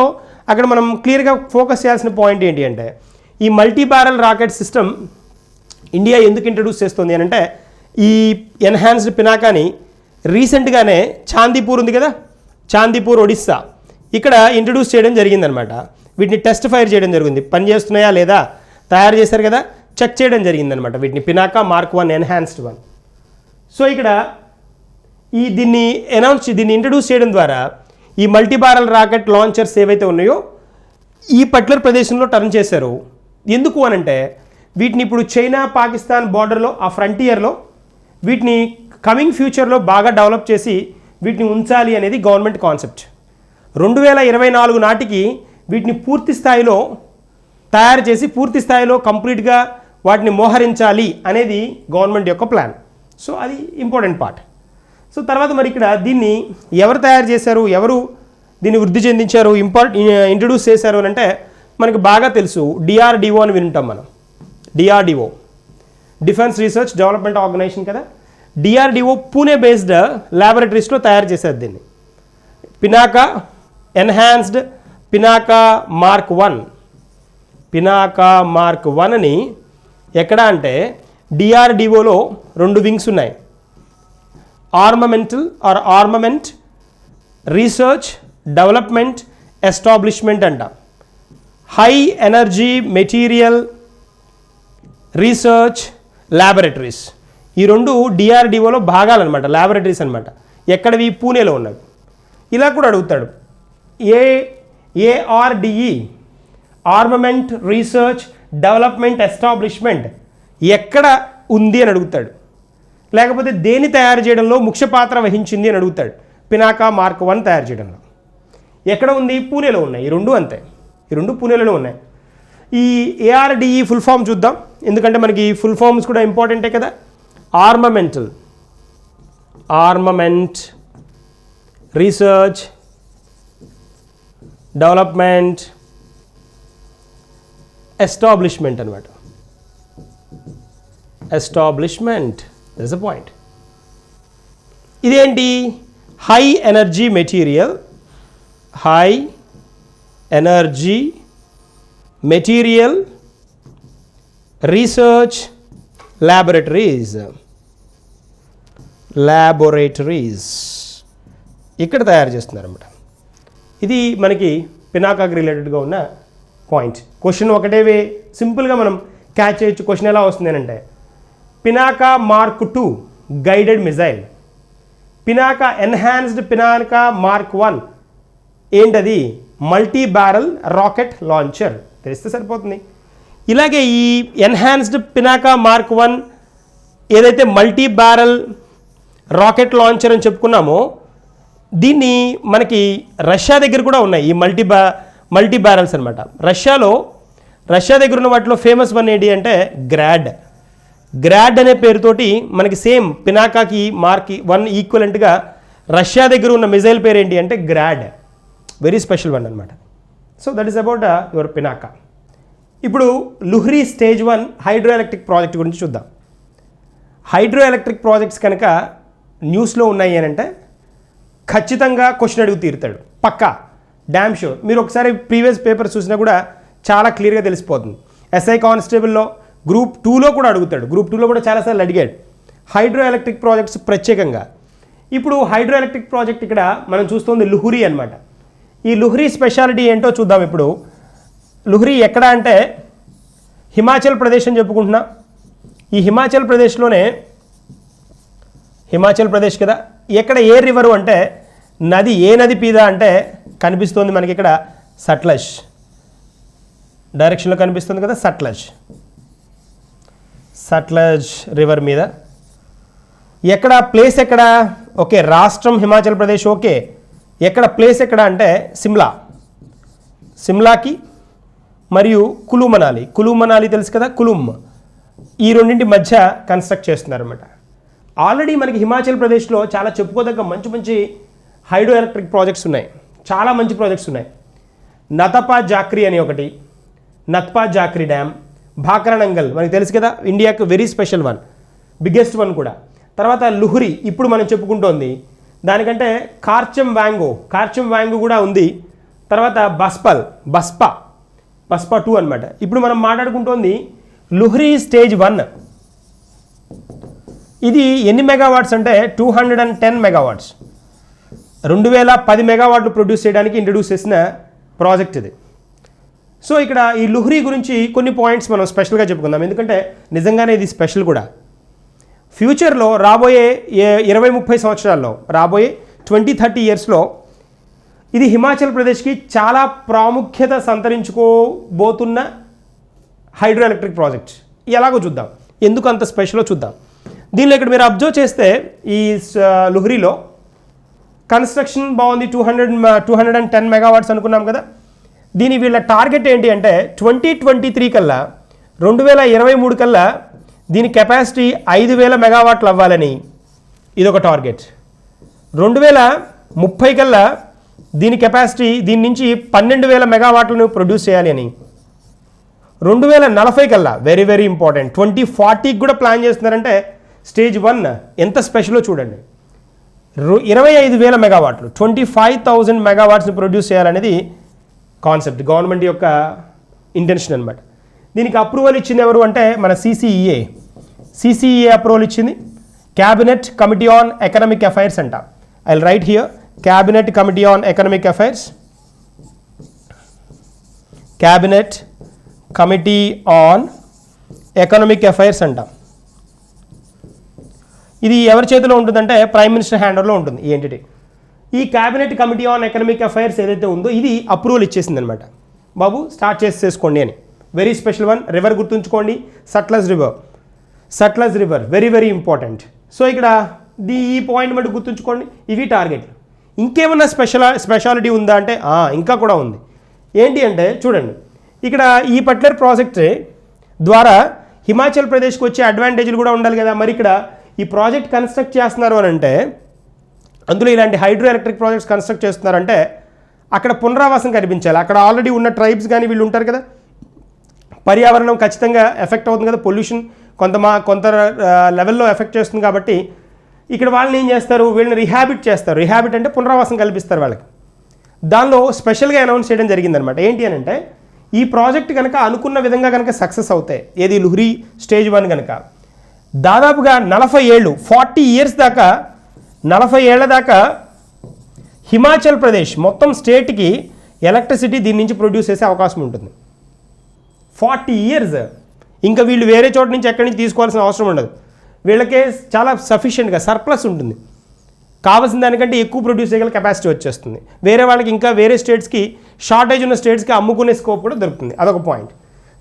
అక్కడ మనం క్లియర్గా ఫోకస్ చేయాల్సిన పాయింట్ ఏంటి అంటే, ఈ multi barrel rocket system India ఎందుకు ఇంట్రడ్యూస్ చేస్తుంది అని అంటే, ఈ ఎన్హాన్స్డ్ పినాకాని రీసెంట్గానే చాందీపూర్ ఉంది కదా, చాందీపూర్ ఒడిస్సా, ఇక్కడ ఇంట్రడ్యూస్ చేయడం జరిగిందనమాట. వీటిని టెస్ట్ ఫైర్ చేయడం జరిగింది, పనిచేస్తున్నాయా లేదా, తయారు చేశారు కదా, చెక్ చేయడం జరిగిందనమాట వీటిని. Pinaka mark 1 enhanced 1. సో ఇక్కడ దీన్ని ఇంట్రడ్యూస్ చేయడం ద్వారా ఈ మల్టీ బ్యారల్ రాకెట్ లాంచర్స్ ఏవైతే ఉన్నాయో ఈ పర్టికులర్ ప్రదేశంలో టర్న్ చేశారు. ఎందుకు అనంటే, వీటిని ఇప్పుడు చైనా పాకిస్తాన్ బార్డర్లో, ఆ ఫ్రంటియర్లో వీటిని కమింగ్ ఫ్యూచర్లో బాగా డెవలప్ చేసి వీటిని ఉంచాలి అనేది గవర్నమెంట్ కాన్సెప్ట్. 2024 నాటికి వీటిని పూర్తి స్థాయిలో తయారు చేసి పూర్తి స్థాయిలో కంప్లీట్గా వాటిని మోహరించాలి అనేది గవర్నమెంట్ యొక్క ప్లాన్. సో అది ఇంపార్టెంట్ పార్ట్. సో తర్వాత మరి ఇక్కడ దీన్ని ఎవరు తయారు చేశారు, ఎవరు దీన్ని వృద్ధి చెందించారు, ఇంట్రడ్యూస్ చేశారు అని అంటే మనకు బాగా తెలుసు, DRDO అని వింటాం మనం. DRDO, defence research development organisation కదా. డిఆర్డిఓ పూణే బేస్డ్ ల్యాబొరేటరీస్లో తయారు చేసేది దీన్ని. Pinaka enhanced Pinaka mark 1, Pinaka mark 1 అని ఎక్కడ అంటే డిఆర్డిఓలో 2 వింగ్స్ ఉన్నాయి. ఆర్మమెంట్ రీసెర్చ్ డెవలప్మెంట్ ఎస్టాబ్లిష్మెంట్ అంట. High energy material research laboratories, ఈ 2 డిఆర్డిఓలో భాగాలు అనమాట, ల్యాబొరేటరీస్ అనమాట. ఎక్కడవి? పూణేలో ఉన్నవి. ఇలా కూడా అడుగుతాడు. ఏఆర్డిఈ ఆర్మమెంట్ రీసెర్చ్ డెవలప్మెంట్ ఎస్టాబ్లిష్మెంట్ ఎక్కడ ఉంది అని అడుగుతాడు. లేకపోతే దేని తయారు చేయడంలో ముఖ్య పాత్ర వహించింది అని అడుగుతాడు. పినాకా మార్క్ 1 తయారు చేయడంలో ఎక్కడ ఉంది? పూణేలో ఉన్నాయి. ఈ 2 అంతే, ఈ 2 పూణేలోనే ఉన్నాయి. ఈ ఏఆర్డిఈ ఫుల్ ఫామ్ చూద్దాం, ఎందుకంటే మనకి ఫుల్ ఫామ్స్ కూడా ఇంపార్టెంటే కదా. ఆర్మమెంట్ రీసెర్చ్ డెవలప్మెంట్ ఎస్టాబ్లిష్మెంట్ అనమాట. Establishment that's the point. ఇదేంటి? High energy material, high energy material research laboratories ఇక్కడ తయారు చేస్తున్నారన్నమాట. ఇది మనకి పినాకాకి రిలేటెడ్గా ఉన్న పాయింట్. క్వశ్చన్ ఒకటే సింపుల్గా మనం క్యాచ్ చేయొచ్చు. క్వశ్చన్ ఎలా వస్తుంది అంటే Pinaka mark 2 guided missile, Pinaka enhanced Pinaka mark 1 ఏంటది? Multi barrel rocket launcher. తెలిస్తే సరిపోతుంది. ఇలాగే ఈ ఎన్హాన్స్డ్ పినాకా మార్క్ 1 ఏదైతే మల్టీ బ్యారల్ రాకెట్ లాంచర్ అని చెప్పుకున్నామో దీన్ని మనకి రష్యా దగ్గర కూడా ఉన్నాయి. ఈ మల్టీ బ్యారల్స్ అనమాట. రష్యా దగ్గర ఉన్న వాటిలో ఫేమస్ వన్ ఏంటి అంటే గ్రాడ్ అనే పేరుతోటి మనకి సేమ్ పినాకాకి మార్క్ 1 ఈక్వలెంట్గా రష్యా దగ్గర ఉన్న మిజైల్ పేరు ఏంటి అంటే గ్రాడ్. వెరీ స్పెషల్ వన్ అనమాట. So that is about your Pinaka. ఇప్పుడు లుహ్రీ స్టేజ్ 1 హైడ్రో ఎలక్ట్రిక్ ప్రాజెక్ట్ గురించి చూద్దాం. హైడ్రో ఎలక్ట్రిక్ ప్రాజెక్ట్స్ కనుక న్యూస్లో ఉన్నాయి అని అంటే ఖచ్చితంగా క్వశ్చన్ అడుగు తీరుతాడు, పక్కా, డ్యామ్ షూర్. మీరు ఒకసారి ప్రీవియస్ పేపర్ చూసినా కూడా చాలా క్లియర్గా తెలిసిపోతుంది. ఎస్ఐ కానిస్టేబుల్లో గ్రూప్ 2లో కూడా అడుగుతాడు. గ్రూప్ 2లో కూడా చాలాసార్లు అడిగాడు హైడ్రో ఎలక్ట్రిక్ ప్రాజెక్ట్స్ ప్రత్యేకంగా. ఇప్పుడు హైడ్రో ఎలక్ట్రిక్ ప్రాజెక్ట్ ఇక్కడ మనం చూస్తుంది లుహ్రీ అనమాట. ఈ లుహ్రీ స్పెషాలిటీ ఏంటో చూద్దాం. ఇప్పుడు లుహ్రీ ఎక్కడ అంటే హిమాచల్ ప్రదేశ్ అని చెప్పుకుంటున్నా. ఈ హిమాచల్ ప్రదేశ్లోనే, హిమాచల్ ప్రదేశ్ కదా, ఎక్కడ ఏ రివరు అంటే నది, ఏ నది మీద అంటే కనిపిస్తుంది మనకి ఇక్కడ సట్లజ్ డైరెక్షన్లో కనిపిస్తుంది కదా, సట్లజ్ రివర్ మీద. ఎక్కడ ప్లేస్ ఎక్కడ? ఓకే, రాష్ట్రం హిమాచల్ ప్రదేశ్. ఓకే, ఎక్కడ ప్లేస్ ఎక్కడ అంటే సిమ్లాకి మరియు కులు మనాలి తెలుసు కదా, కులుమ్, ఈ రెండింటి మధ్య కన్స్ట్రక్ట్ చేస్తున్నారన్నమాట. ఆల్రెడీ మనకి హిమాచల్ ప్రదేశ్లో చాలా చెప్పుకోదగ్గ మంచి మంచి హైడ్రో ఎలక్ట్రిక్ ప్రాజెక్ట్స్ ఉన్నాయి, చాలా మంచి ప్రాజెక్ట్స్ ఉన్నాయి. నతపా జాక్రీ అని ఒకటి, నత్పా జాక్రీ డ్యామ్, భాకరనంగల్ మనకి తెలుసు కదా, ఇండియాకు very special one, biggest one కూడా. తర్వాత లుహ్రీ ఇప్పుడు మనం చెప్పుకుంటోంది, దానికంటే కార్చమ్ వ్యాంగు కూడా ఉంది. తర్వాత బస్పా 2 అనమాట. ఇప్పుడు మనం మాట్లాడుకుంటోంది లుహ్రీ స్టేజ్ 1. ఇది ఎన్ని మెగావాట్స్ అంటే 210 మెగావాట్స్, 2010 మెగావాట్లు ప్రొడ్యూస్ చేయడానికి ఇంట్రడ్యూస్ చేసిన ప్రాజెక్ట్ ఇది. సో ఇక్కడ ఈ లుహ్రీ గురించి కొన్ని పాయింట్స్ మనం స్పెషల్గా చెప్పుకుందాం, ఎందుకంటే నిజంగానే ఇది స్పెషల్ కూడా. ఫ్యూచర్లో రాబోయే 20-30 సంవత్సరాల్లో, రాబోయే 20-30 ఇయర్స్లో ఇది హిమాచల్ ప్రదేశ్కి చాలా ప్రాముఖ్యత సంతరించుకోబోతున్న హైడ్రో ఎలక్ట్రిక్ ప్రాజెక్ట్. ఎలాగో చూద్దాం, ఎందుకు అంత స్పెషలో చూద్దాం. దీనిలో ఇక్కడ మీరు అబ్జర్వ్ చేస్తే ఈ లుహ్రీలో కన్స్ట్రక్షన్ బాగుంది, 210 మెగావాట్స్ అనుకున్నాం కదా. వీళ్ళ టార్గెట్ ఏంటి అంటే 2023 కల్లా, 2023 కల్లా దీని కెపాసిటీ 5000 మెగావాట్లు అవ్వాలని ఇదొక టార్గెట్. 2030 కల్లా దీని కెపాసిటీ, దీని నుంచి 12000 మెగావాట్లను ప్రొడ్యూస్ చేయాలి అని. 2040 కల్లా, వెరీ వెరీ ఇంపార్టెంట్, 2040కి కూడా ప్లాన్ చేస్తున్నారంటే స్టేజ్ 1 ఎంత స్పెషలో చూడండి. 25,000 మెగావాట్లు 25,000 మెగావాట్స్ని ప్రొడ్యూస్ చేయాలనేది కాన్సెప్ట్, గవర్నమెంట్ యొక్క ఇంటెన్షన్ అనమాట. దీనికి అప్రూవల్ ఇచ్చింది ఎవరు అంటే మన సిసిఈఏ అప్రూవల్ ఇచ్చింది. Cabinet committee on economic affairs అంట. I will write here cabinet committee on economic affairs, cabinet committee on economic affairs అంట. ఇది ఎవరి చేతిలో ఉంటుందంటే ప్రైమ్ మినిస్టర్ హ్యాండర్లో ఉంటుంది ఈ ఎంటిటీ. ఈ cabinet committee on economic affairs ఏదైతే ఉందో ఇది అప్రూవల్ ఇచ్చేసింది అనమాట. బాబు స్టార్ట్ చేసుకోండి అని. Very special one. రివర్ గుర్తుంచుకోండి, Sutlej river very very important. So ఇక్కడ ఈ పాయింట్ మటు గుర్తుంచుకోండి. ఇవి టార్గెట్లు. ఇంకేమన్నా స్పెషాలిటీ ఉందా అంటే ఇంకా కూడా ఉంది. ఏంటి అంటే చూడండి, ఇక్కడ ఈ పర్టికులర్ ప్రాజెక్ట్ ద్వారా హిమాచల్ ప్రదేశ్కి వచ్చే అడ్వాంటేజ్లు కూడా ఉండాలి కదా. మరి ఇక్కడ ఈ ప్రాజెక్ట్ కన్స్ట్రక్ట్ చేస్తున్నారు అని అంటే, అందులో ఇలాంటి హైడ్రో ఎలక్ట్రిక్ ప్రాజెక్ట్స్ కన్స్ట్రక్ట్ చేస్తున్నారంటే అక్కడ పునరావాసం కనిపించాలి. అక్కడ ఆల్రెడీ ఉన్న ట్రైబ్స్ కానీ వీళ్ళు ఉంటారు కదా, పర్యావరణం ఖచ్చితంగా ఎఫెక్ట్ అవుతుంది కదా, పొల్యూషన్ కొంత లెవెల్లో ఎఫెక్ట్ చేస్తుంది. కాబట్టి ఇక్కడ వాళ్ళని ఏం చేస్తారు, వీళ్ళని రిహాబిట్ చేస్తారు. రిహాబిట్ అంటే పునరావాసం కల్పిస్తారు వాళ్ళకి. దానిలో స్పెషల్గా అనౌన్స్ చేయడం జరిగిందనమాట. ఏంటి అని అంటే ఈ ప్రాజెక్ట్ కనుక అనుకున్న విధంగా కనుక సక్సెస్ అవుతాయి, ఏది లుహ్రీ స్టేజ్ 1 కనుక, దాదాపుగా 40 ఏళ్ళు 40 ఇయర్స్ దాకా 40 ఏళ్ల దాకా హిమాచల్ ప్రదేశ్ మొత్తం స్టేట్కి ఎలక్ట్రిసిటీ దీని నుంచి ప్రొడ్యూస్ చేసే అవకాశం ఉంటుంది. 40 ఇయర్స్. ఇంకా వీళ్ళు వేరే చోట నుంచి ఎక్కడి నుంచి తీసుకోవాల్సిన అవసరం ఉండదు. వీళ్ళకే చాలా సఫిషియెంట్గా సర్ప్లస్ ఉంటుంది. కావాల్సిన దానికంటే ఎక్కువ ప్రొడ్యూస్ చేయగల కెపాసిటీ వచ్చేస్తుంది. వేరే వాళ్ళకి ఇంకా వేరే స్టేట్స్కి షార్టేజ్ ఉన్న స్టేట్స్కి అమ్ముకునే స్కోప్ కూడా దొరుకుతుంది. అదొక పాయింట్.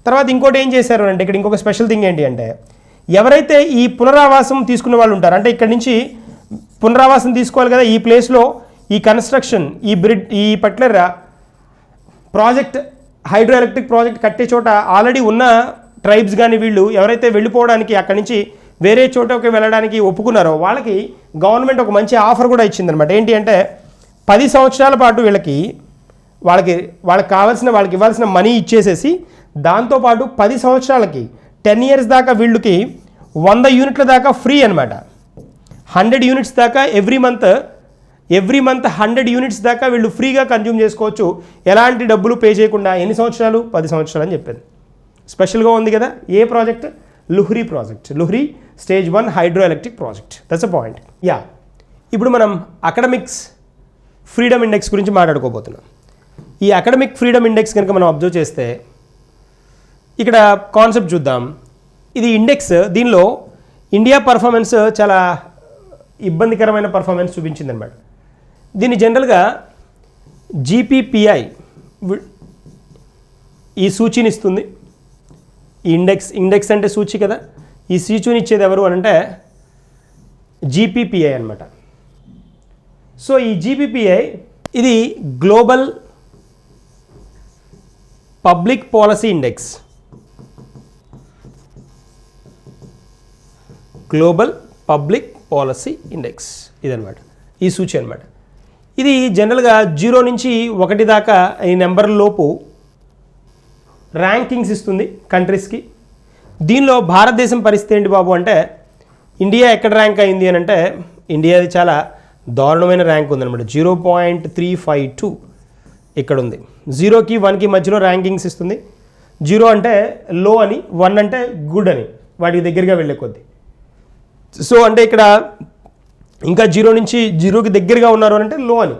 తర్వాత ఇంకోటి ఏం చేశారు అంటే ఇక్కడ ఇంకొక స్పెషల్ థింగ్ ఏంటి అంటే, ఎవరైతే ఈ పునరావాసం తీసుకున్న వాళ్ళు ఉంటారు, అంటే ఇక్కడ నుంచి పునరావాసం తీసుకోవాలి కదా, ఈ ప్లేస్లో ఈ కన్స్ట్రక్షన్ ఈ particular project hydro electric project కట్టే చోట ఆల్రెడీ ఉన్న ట్రైబ్స్ కానీ వీళ్ళు ఎవరైతే వెళ్ళిపోవడానికి అక్కడి నుంచి వేరే చోటకి వెళ్ళడానికి ఒప్పుకున్నారో వాళ్ళకి గవర్నమెంట్ ఒక మంచి ఆఫర్ కూడా ఇచ్చిందనమాట. ఏంటి అంటే 10 సంవత్సరాల పాటు వాళ్ళకి కావాల్సిన వాళ్ళకి ఇవ్వాల్సిన మనీ ఇచ్చేసేసి దాంతోపాటు 10 సంవత్సరాలకి 10 ఇయర్స్ దాకా వీళ్ళకి 100 యూనిట్ల దాకా ఫ్రీ అనమాట. 100 యూనిట్స్ దాకా ఎవ్రీ మంత్ 100 యూనిట్స్ దాకా వీళ్ళు ఫ్రీగా కన్జ్యూమ్ చేసుకోవచ్చు, ఎలాంటి డబ్బులు పే చేయకుండా. ఎన్ని సంవత్సరాలు? 10 సంవత్సరాలు అని చెప్పింది. స్పెషల్గా ఉంది కదా. ఏ project? Luhri project, Luhri stage 1 hydro electric project. That's a point. ఇప్పుడు మనం అకాడమిక్స్ ఫ్రీడమ్ ఇండెక్స్ గురించి మాట్లాడుకోబోతున్నాం. ఈ అకాడమిక్ ఫ్రీడమ్ ఇండెక్స్ కనుక మనం అబ్జర్వ్ చేస్తే ఇక్కడ కాన్సెప్ట్ చూద్దాం. ఇది ఇండెక్స్. దీనిలో ఇండియా పర్ఫార్మెన్స్ చాలా ఇబ్బందికరమైన పర్ఫార్మెన్స్ చూపించింది అనమాట. దీన్ని జనరల్గా GPPI ఈ సూచీని ఇస్తుంది. ఈ ఇండెక్స్ అంటే సూచి కదా. ఈ సూచీని ఇచ్చేది ఎవరు అని అంటే GPPI అనమాట. సో ఈ GPPI ఇది global public policy index. Global public policy index ఇదనమాట, ఈ సూచి అనమాట. ఇది జనరల్గా 0 నుంచి 1 దాకా ఈ నెంబర్ లోపు ర్యాంకింగ్స్ ఇస్తుంది కంట్రీస్కి. దీనిలో భారతదేశం పరిస్థితి ఏంటి బాబు అంటే, ఇండియా ఎక్కడ ర్యాంక్ అయింది అని అంటే ఇండియాది చాలా దారుణమైన ర్యాంక్ ఉందన్నమాట. 0.352 ఇక్కడ ఉంది. 0కి 1కి మధ్యలో ర్యాంకింగ్స్ ఇస్తుంది. 0 అంటే లో అని, 1 అంటే గుడ్ అని, వాటికి దగ్గరగా వెళ్ళే కొద్దీ. సో అంటే ఇక్కడ ఇంకా 0 నుంచి 0కి దగ్గరగా ఉన్నారు అంటే లో అని,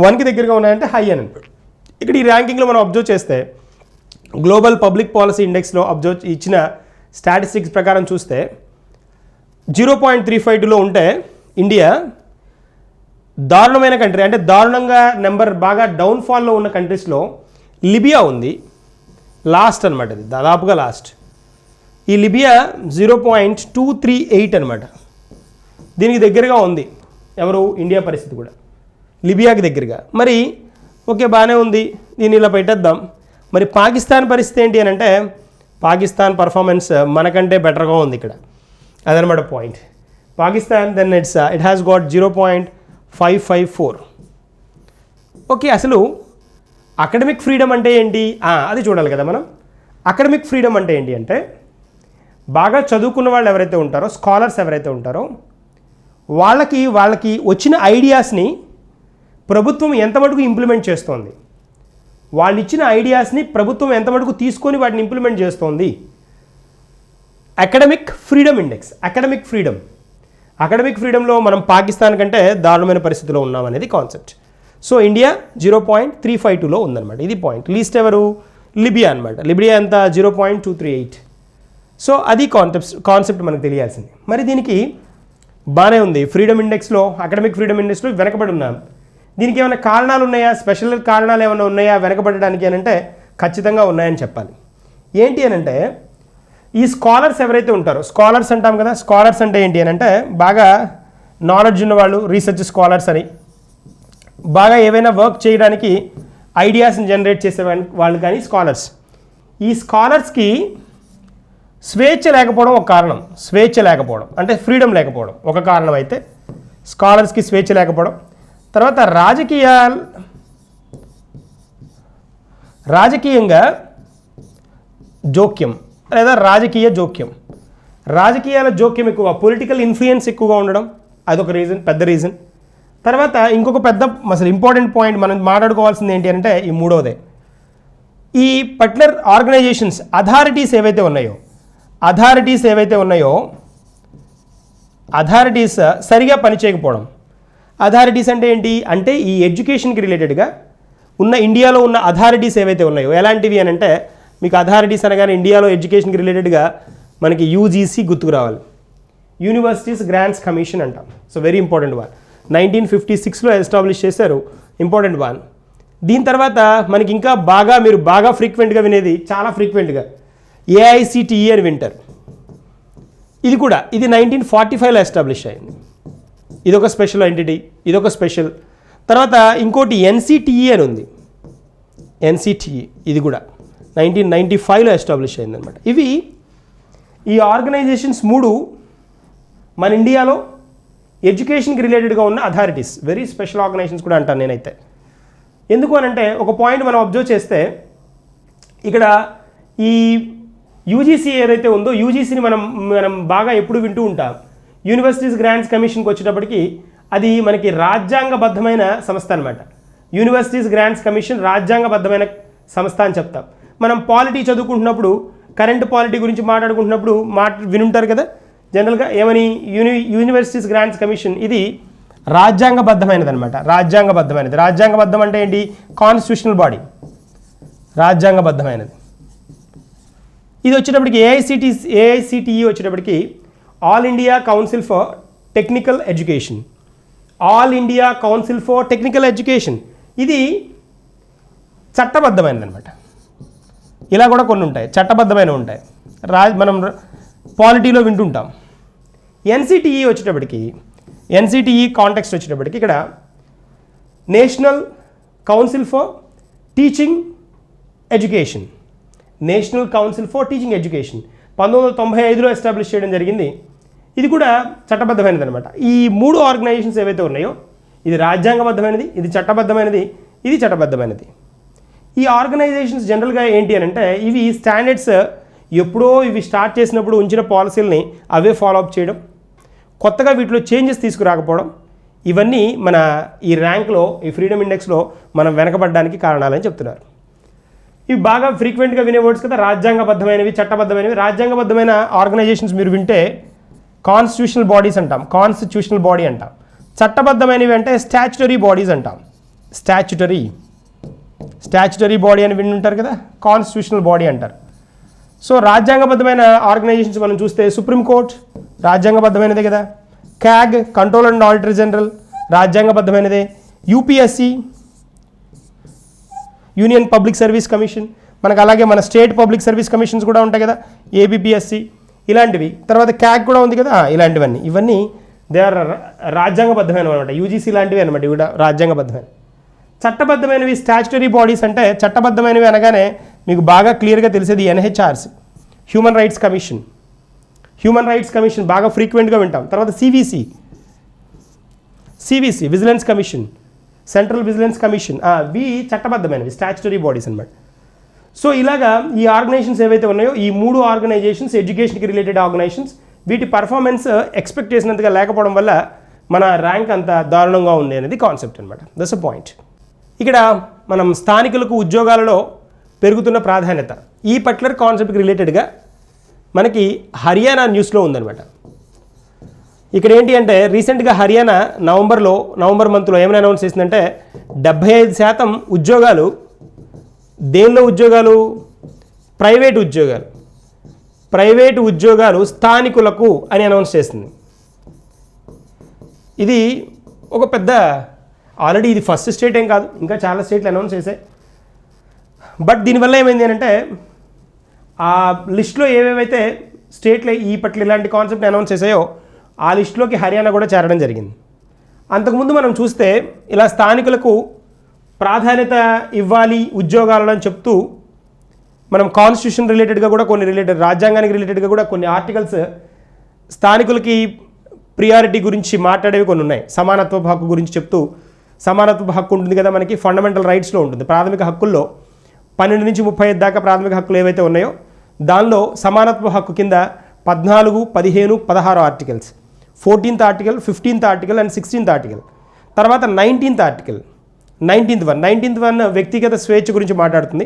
1కి దగ్గరగా ఉన్నారంటే హై అని. ఇక్కడ ఈ ర్యాంకింగ్లో మనం అబ్జర్వ్ చేస్తే గ్లోబల్ పబ్లిక్ పాలసీ ఇండెక్స్లో అబ్జర్వ్ ఇచ్చిన స్టాటిస్టిక్స్ ప్రకారం చూస్తే 0.352లో ఉంటే ఇండియా దారుణమైన కంట్రీ, అంటే దారుణంగా నెంబర్ బాగా డౌన్ఫాల్లో ఉన్న కంట్రీస్లో లిబియా ఉంది. లాస్ట్ అనమాట, ఇది దాదాపుగా లాస్ట్. ఈ లిబియా 0.238 అనమాట. దీనికి దగ్గరగా ఉంది ఎవరు? ఇండియా పరిస్థితి కూడా లిబియాకి దగ్గరగా. మరి ఓకే, బాగానే ఉంది, దీన్ని ఇలా పెట్టేద్దాం. మరి పాకిస్తాన్ పరిస్థితి ఏంటి అని అంటే, పాకిస్తాన్ పర్ఫార్మెన్స్ మనకంటే బెటర్గా ఉంది ఇక్కడ, అదనమాట point. Pakistan then it has got 0.554. Okay, అసలు అకాడమిక్ ఫ్రీడమ్ అంటే ఏంటి అది చూడాలి కదా మనం. అకాడమిక్ ఫ్రీడమ్ అంటే ఏంటి అంటే, బాగా చదువుకున్న వాళ్ళు ఎవరైతే ఉంటారో, స్కాలర్స్ ఎవరైతే ఉంటారో వాళ్ళకి వచ్చిన ఐడియాస్ని ప్రభుత్వం ఎంత మటుకు ఇంప్లిమెంట్ చేస్తోంది, వాళ్ళు ఇచ్చిన ఐడియాస్ని ప్రభుత్వం ఎంత మటుకు తీసుకొని వాటిని ఇంప్లిమెంట్ చేస్తోంది. అకాడమిక్ ఫ్రీడమ్ ఇండెక్స్, అకాడమిక్ ఫ్రీడంలో మనం పాకిస్తాన్ కంటే దారుణమైన పరిస్థితిలో ఉన్నామనేది కాన్సెప్ట్. సో ఇండియా 0.352లో ఉందన్నమాట. ఇది పాయింట్. లీస్ట్ ఎవరు? లిబియా అనమాట. లిబియా ఎంత? 0.238. సో అది కాన్సెప్ట్ మనకు తెలియాల్సింది. మరి దీనికి బాగానే ఉంది. ఫ్రీడమ్ ఇండెక్స్లో, అకాడమిక్ ఫ్రీడమ్ ఇండెక్స్లో వెనకబడి ఉన్నాం. దీనికి ఏమైనా కారణాలు ఉన్నాయా? స్పెషల్ కారణాలు ఏమైనా ఉన్నాయా వెనకబడడానికి అని అంటే ఖచ్చితంగా ఉన్నాయని చెప్పాలి. ఏంటి అని అంటే ఈ స్కాలర్స్ ఎవరైతే ఉంటారో, స్కాలర్స్ అంటాం కదా, స్కాలర్స్ అంటే ఏంటి అని అంటే బాగా నాలెడ్జ్ ఉన్నవాళ్ళు, రీసెర్చ్ స్కాలర్స్ అని, బాగా ఏవైనా వర్క్ చేయడానికి ఐడియాస్ని జనరేట్ చేసే వాళ్ళు కానీ స్కాలర్స్. ఈ స్కాలర్స్కి స్వేచ్ఛ లేకపోవడం ఒక కారణం. స్వేచ్ఛ లేకపోవడం అంటే ఫ్రీడమ్ లేకపోవడం ఒక కారణం అయితే, స్కాలర్స్కి స్వేచ్ఛ లేకపోవడం. తర్వాత రాజకీయంగా జోక్యం లేదా రాజకీయ జోక్యం, రాజకీయాల జోక్యం ఎక్కువ, పొలిటికల్ ఇన్ఫ్లుయెన్స్ ఎక్కువగా ఉండడం అదొక రీజన్, పెద్ద రీజన్. తర్వాత ఇంకొక పెద్ద అసలు ఇంపార్టెంట్ పాయింట్ మనం మాట్లాడుకోవాల్సింది ఏంటి అంటే ఈ మూడవదే, ఈ పర్టికులర్ ఆర్గనైజేషన్స్ అథారిటీస్ ఏవైతే ఉన్నాయో అథారిటీస్ సరిగా పనిచేయకపోవడం. అథారిటీస్ అంటే ఏంటి అంటే ఈ ఎడ్యుకేషన్కి రిలేటెడ్గా ఉన్న ఇండియాలో ఉన్న అథారిటీస్ ఏవైతే ఉన్నాయో ఎలాంటివి అని అంటే, మీకు అథారిటీస్ అనగానే ఇండియాలో ఎడ్యుకేషన్కి రిలేటెడ్గా మనకి యూజీసీ గుర్తుకు రావాలి, యూనివర్సిటీస్ గ్రాంట్స్ కమిషన్ అంటాం. సో వెరీ ఇంపార్టెంట్ వన్, 1956లో ఎస్టాబ్లిష్ చేశారు, ఇంపార్టెంట్ వన్. దీని తర్వాత మనకి ఇంకా మీరు బాగా ఫ్రీక్వెంట్గా వినేది, చాలా ఫ్రీక్వెంట్గా ఏఐసిటిఈ అని వింటారు. ఇది 1945లో ఎస్టాబ్లిష్ అయింది. ఇదొక స్పెషల్ ఎంటిటీ, ఇదొక స్పెషల్. తర్వాత ఇంకోటి ఎన్సిటిఈ అని ఉంది, ఎన్సిటిఈ ఇది కూడా 1995లో ఎస్టాబ్లిష్ అయిందనమాట. ఈ ఆర్గనైజేషన్స్ మూడు మన ఇండియాలో ఎడ్యుకేషన్కి రిలేటెడ్గా ఉన్న అథారిటీస్, వెరీ స్పెషల్ ఆర్గనైజేషన్స్ కూడా అంటాను నేనైతే. ఎందుకు అని అంటే ఒక పాయింట్ మనం అబ్జర్వ్ చేస్తే ఇక్కడ ఈ యూజీసీ ఏదైతే ఉందో యూజీసీని మనం బాగా ఎప్పుడు వింటూ ఉంటాం. యూనివర్సిటీస్ గ్రాంట్స్ కమిషన్కి వచ్చేటప్పటికి అది మనకి రాజ్యాంగబద్ధమైన సంస్థ అనమాట. యూనివర్సిటీస్ గ్రాంట్స్ కమిషన్ రాజ్యాంగబద్ధమైన సంస్థ అని చెప్తాం. మనం పాలిటీ చదువుకుంటున్నప్పుడు, కరెంట్ పాలిటీ గురించి మాట్లాడుకుంటున్నప్పుడు వినుంటారు కదా జనరల్గా ఏమని, యూనివర్సిటీస్ గ్రాంట్స్ కమిషన్ ఇది రాజ్యాంగబద్ధమైనది అనమాట. రాజ్యాంగబద్ధం అంటే ఏంటి? కాన్స్టిట్యూషనల్ బాడీ, రాజ్యాంగబద్ధమైనది. ఇది వచ్చేటప్పటికి ఏఐసిటిఈ వచ్చేటప్పటికి all India council for technical education, ఇది చట్టబద్ధమైనది అనమాట. ఇలా కూడా కొన్ని ఉంటాయి, చట్టబద్ధమైనవి ఉంటాయి, మనం పాలిటీలో వింటుంటాం. ఎన్సిటిఈ కాంటెక్స్ట్ వచ్చేటప్పటికి ఇక్కడ national council for teaching education 1995లో ఎస్టాబ్లిష్ చేయడం జరిగింది. ఇది కూడా చట్టబద్ధమైనది అనమాట. ఈ మూడు ఆర్గనైజేషన్స్ ఏవైతే ఉన్నాయో ఇది రాజ్యాంగబద్ధమైనది, ఇది చట్టబద్ధమైనది, ఇది చట్టబద్ధమైనది. ఈ ఆర్గనైజేషన్స్ జనరల్గా ఏంటి అని అంటే ఇవి స్టాండర్డ్స్ ఎప్పుడో ఇవి స్టార్ట్ చేసినప్పుడు ఉంచిన పాలసీలని అవే ఫాలో అప్ చేయడం, కొత్తగా వీటిలో చేంజెస్ తీసుకురాకపోవడం, ఇవన్నీ మన ఈ ర్యాంక్లో, ఈ ఫ్రీడమ్ ఇండెక్స్లో మనం వెనకబడడానికి కారణాలని చెప్తున్నారు. ఇవి బాగా ఫ్రీక్వెంట్గా వినే వర్డ్స్ కదా, రాజ్యాంగబద్ధమైనవి, చట్టబద్ధమైనవి. రాజ్యాంగబద్ధమైన ఆర్గనైజేషన్స్ మీరు వింటే కాన్స్టిట్యూషనల్ బాడీస్ అంటాం, కాన్స్టిట్యూషనల్ బాడీ అంటాం. చట్టబద్ధమైనవి అంటే స్టాచ్యుటరీ బాడీస్ అంటాం, స్టాచ్యుటరీ బాడీ అని వింటుంటారు కదా, కాన్స్టిట్యూషనల్ బాడీ అంటారు. సో రాజ్యాంగబద్ధమైన ఆర్గనైజేషన్స్ మనం చూస్తే సుప్రీంకోర్టు రాజ్యాంగబద్ధమైనదే కదా, CAG controller and auditor general రాజ్యాంగబద్ధమైనదే, UPSC union public service commission, మనకు అలాగే మన స్టేట్ పబ్లిక్ సర్వీస్ కమిషన్స్ కూడా ఉంటాయి కదా, ఏబిపిఎస్సి ఇలాంటివి. తర్వాత క్యాగ్ కూడా ఉంది కదా, ఇవన్నీ దే ఆర్ రాజ్యాంగబద్ధమైనవి అనమాట. యూజీసీ లాంటివి అనమాట, ఇవి కూడా రాజ్యాంగబద్ధమైన. చట్టబద్ధమైనవి స్టాచ్యుటరీ బాడీస్ అంటే చట్టబద్ధమైనవి అనగానే మీకు బాగా క్లియర్గా తెలిసేది ఎన్హెచ్ఆర్సీ, హ్యూమన్ రైట్స్ కమిషన్ బాగా ఫ్రీక్వెంట్గా వింటాం. తర్వాత CVC vigilance commission, central vigilance commission, ఇవి చట్టబద్ధమైనవి, స్టాచ్యుటరీ బాడీస్ అనమాట. సో ఇలాగా ఈ ఆర్గనైజేషన్స్ ఏవైతే ఉన్నాయో ఈ 3 ఆర్గనైజేషన్స్ ఎడ్యుకేషన్కి రిలేటెడ్ ఆర్గనైజేషన్స్ వీటి పర్ఫార్మెన్స్ ఎక్స్పెక్ట్ చేసినంతగా లేకపోవడం వల్ల మన ర్యాంక్ అంత దారుణంగా ఉంది అనేది కాన్సెప్ట్ అనమాట. That's a point. ఇక్కడ మనం స్థానికులకు ఉద్యోగాలలో పెరుగుతున్న ప్రాధాన్యత ఈ పర్టికులర్ కాన్సెప్ట్కి రిలేటెడ్గా మనకి హర్యానా న్యూస్లో ఉందన్నమాట. ఇక్కడ ఏంటి అంటే రీసెంట్గా హర్యానా నవంబర్ మంత్లో ఏమైనా అనౌన్స్ చేసిందంటే 75% ఉద్యోగాలు దేనిలో ఉద్యోగాలు, ప్రైవేటు ఉద్యోగాలు స్థానికులకు అని అనౌన్స్ చేసింది. ఇది ఒక పెద్ద ఆల్రెడీ ఇది ఫస్ట్ స్టేట్ ఏం కాదు, ఇంకా చాలా స్టేట్లు అనౌన్స్ చేశాయి. బట్ దీనివల్ల ఏమైంది అంటే ఆ లిస్ట్లో ఏవేవైతే స్టేట్లు ఈ పట్ల ఇలాంటి కాన్సెప్ట్ అనౌన్స్ చేసాయో ఆ లిస్టులోకి హర్యానా కూడా చేరడం జరిగింది. అంతకుముందు మనం చూస్తే ఇలా స్థానికులకు ప్రాధాన్యత ఇవ్వాలి ఉద్యోగాలను అని చెప్తూ మనం కాన్స్టిట్యూషన్ రిలేటెడ్గా కూడా కొన్ని రాజ్యాంగానికి రిలేటెడ్గా కూడా కొన్ని ఆర్టికల్స్ స్థానికులకి ప్రియారిటీ గురించి మాట్లాడేవి కొన్ని ఉన్నాయి. సమానత్వ హక్కు గురించి చెప్తూ సమానత్వ హక్కు ఉంటుంది కదా మనకి, ఫండమెంటల్ రైట్స్లో ఉంటుంది. ప్రాథమిక హక్కుల్లో 12 నుంచి 35 దాకా ప్రాథమిక హక్కులు ఏవైతే ఉన్నాయో దానిలో సమానత్వ హక్కు కింద 14, 15, 16 articles, 14th article, 15th article and 16th article. తర్వాత 19th ఆర్టికల్, 19th వన్ వ్యక్తిగత స్వేచ్ఛ గురించి మాట్లాడుతుంది.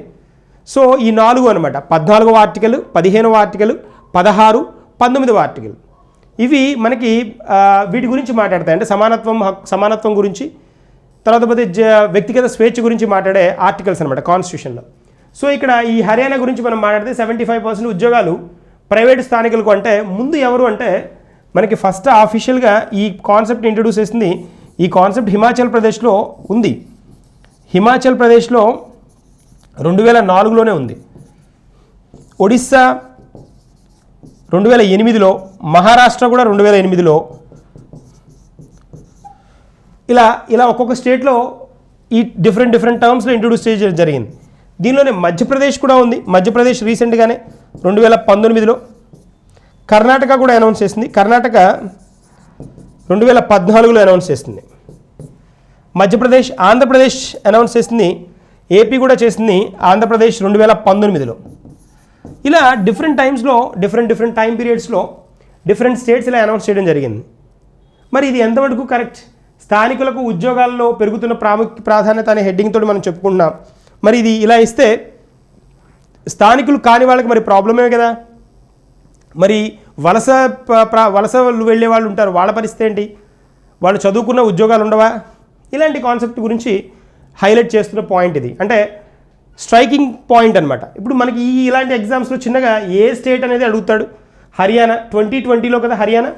సో ఈ 4 అనమాట, 14వ ఆర్టికల్, 15వ ఆర్టికల్, 16, 19వ ఆర్టికల్ ఇవి మనకి వీటి గురించి మాట్లాడతాయి. అంటే సమానత్వం గురించి, తర్వాత పోతే వ్యక్తిగత స్వేచ్ఛ గురించి మాట్లాడే ఆర్టికల్స్ అనమాట కాన్స్టిట్యూషన్లో. సో ఇక్కడ ఈ హర్యానా గురించి మనం మాట్లాడితే 75% ఉద్యోగాలు ప్రైవేటు స్థానికులకు. అంటే ముందు ఎవరు అంటే మనకి ఫస్ట్ ఆఫీషియల్గా ఈ కాన్సెప్ట్ ఇంట్రడ్యూస్ చేసింది, ఈ కాన్సెప్ట్ హిమాచల్ ప్రదేశ్లో ఉంది. హిమాచల్ ప్రదేశ్లో 2004లోనే ఉంది, ఒడిస్సా 2008లో, మహారాష్ట్ర కూడా 2008లో. ఇలా ఒక్కొక్క స్టేట్లో ఈ డిఫరెంట్ టర్మ్స్లో ఇంట్రడ్యూస్ చేయడం జరిగింది. దీనిలోనే మధ్యప్రదేశ్ కూడా ఉంది. మధ్యప్రదేశ్ రీసెంట్గానే 2019లో. కర్ణాటక కూడా అనౌన్స్ చేసింది. కర్ణాటక 2014లో అనౌన్స్ చేసింది. మధ్యప్రదేశ్, ఆంధ్రప్రదేశ్ అనౌన్స్ చేసింది. ఏపీ కూడా చేసింది. ఆంధ్రప్రదేశ్ 2019లో. ఇలా డిఫరెంట్ టైమ్స్లో డిఫరెంట్ టైం పీరియడ్స్లో డిఫరెంట్ స్టేట్స్ ఇలా అనౌన్స్ చేయడం జరిగింది. మరి ఇది ఎంతవరకు కరెక్ట్? స్థానికులకు ఉద్యోగాల్లో పెరుగుతున్న ప్రాధాన్యత అనే హెడ్డింగ్ తోటి మనం చెప్పుకుంటున్నాం. మరి ఇది ఇలా ఇస్తే స్థానికులు కాని వాళ్ళకి మరి ప్రాబ్లమే కదా. మరి వలస వెళ్ళే వాళ్ళు ఉంటారు, వాళ్ళ పరిస్థితి ఏంటి? వాళ్ళు చదువుకున్న ఉద్యోగాలు ఉండవా? ఇలాంటి కాన్సెప్ట్ గురించి హైలైట్ చేస్తున్న పాయింట్ ఇది. అంటే స్ట్రైకింగ్ పాయింట్ అనమాట. ఇప్పుడు మనకి ఇలాంటి ఎగ్జామ్స్లో చిన్నగా ఏ స్టేట్ అనేది అడుగుతాడు. హర్యానా 2020లో కదా, హర్యానా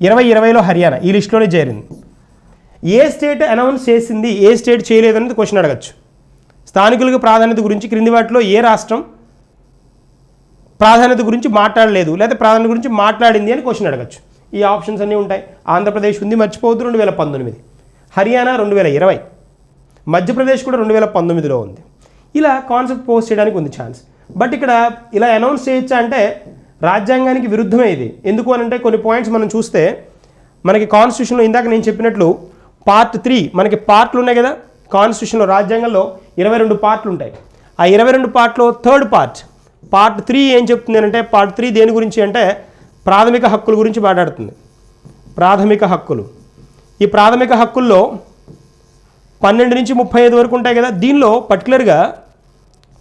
2020లో హర్యానా ఈ లిస్టులోనే చేరింది. ఏ స్టేట్ అనౌన్స్ చేసింది, ఏ స్టేట్ చేయలేదు అనేది క్వశ్చన్ అడగచ్చు. స్థానికులకు ప్రాధాన్యత గురించి క్రింది వాటిలో ఏ రాష్ట్రం ప్రాధాన్యత గురించి మాట్లాడలేదు లేదా ప్రాధాన్యత గురించి మాట్లాడింది అని క్వశ్చన్ అడగచ్చు. ఈ ఆప్షన్స్ అన్నీ ఉంటాయి. ఆంధ్రప్రదేశ్ ఉంది, మర్చిపోవద్దు, 2019. హర్యానా 2020, మధ్యప్రదేశ్ కూడా 2019లో ఉంది. ఇలా కాన్సెప్ట్ పోస్ట్ చేయడానికి ఉంది ఛాన్స్. బట్ ఇక్కడ ఇలా అనౌన్స్ చేయొచ్చా అంటే రాజ్యాంగానికి విరుద్ధమే ఇది. ఎందుకు అని అంటే కొన్ని పాయింట్స్ మనం చూస్తే మనకి కాన్స్టిట్యూషన్లో ఇందాక నేను చెప్పినట్లు పార్ట్ 3 మనకి పార్ట్లు ఉన్నాయి కదా కాన్స్టిట్యూషన్లో. రాజ్యాంగంలో 22 పార్ట్లు ఉంటాయి. ఆ 22 పార్ట్లో థర్డ్ పార్ట్ 3 ఏం చెప్తుంది అంటే, పార్ట్ 3 దేని గురించి అంటే ప్రాథమిక హక్కుల గురించి మాట్లాడుతుంది. ప్రాథమిక హక్కులు. ఈ ప్రాథమిక హక్కుల్లో 12 నుంచి 35 వరకు ఉంటాయి కదా. దీనిలో పర్టికులర్గా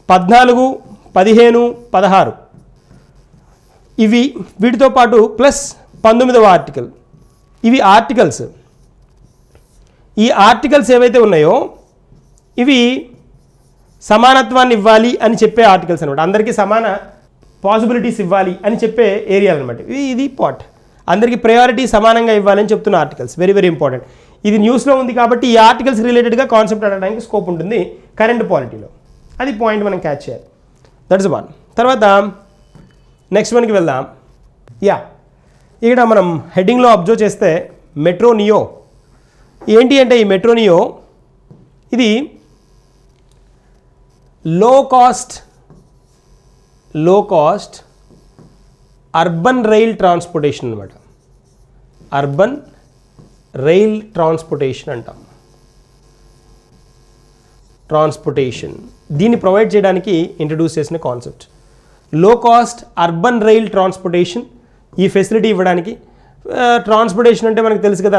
14, 15, 16 ఇవి, వీటితో పాటు ప్లస్ 19వ ఆర్టికల్, ఇవి ఆర్టికల్స్. ఈ ఆర్టికల్స్ ఏవైతే ఉన్నాయో ఇవి సమానత్వాన్ని ఇవ్వాలి అని చెప్పే ఆర్టికల్స్ అనమాట. అందరికీ సమాన పాసిబిలిటీస్ ఇవ్వాలి అని చెప్పే ఏరియాలు అనమాట. ఇది పార్ట్. అందరికీ ప్రయారిటీ సమానంగా ఇవ్వాలని చెప్తున్న ఆర్టికల్స్. Very important. ఇది న్యూస్లో ఉంది కాబట్టి ఈ ఆర్టికల్స్ రిలేటెడ్గా కాన్సెప్ట్ అడగడానికి స్కోప్ ఉంటుంది కరెంట్ పాలిటీలో. అది పాయింట్ మనం క్యాచ్ చేయాలి. That's one. తర్వాత నెక్స్ట్ వన్కి వెళ్దాం. ఇక్కడ మనం హెడ్డింగ్లో అబ్జర్వ్ చేస్తే మెట్రో నియో ఏంటి అంటే, ఈ మెట్రో నియో ఇది లో కాస్ట్ అర్బన్ రైల్ ట్రాన్స్పోర్టేషన్ అనమాట. అర్బన్ రైల్ ట్రాన్స్పోర్టేషన్ అంటాం. ట్రాన్స్పోర్టేషన్ దీన్ని ప్రొవైడ్ చేయడానికి ఇంట్రడ్యూస్ చేసిన కాన్సెప్ట్. లో కాస్ట్ అర్బన్ రైల్ ట్రాన్స్పోర్టేషన్ ఈ ఫెసిలిటీ ఇవ్వడానికి. ట్రాన్స్పోర్టేషన్ అంటే మనకు తెలుసు కదా,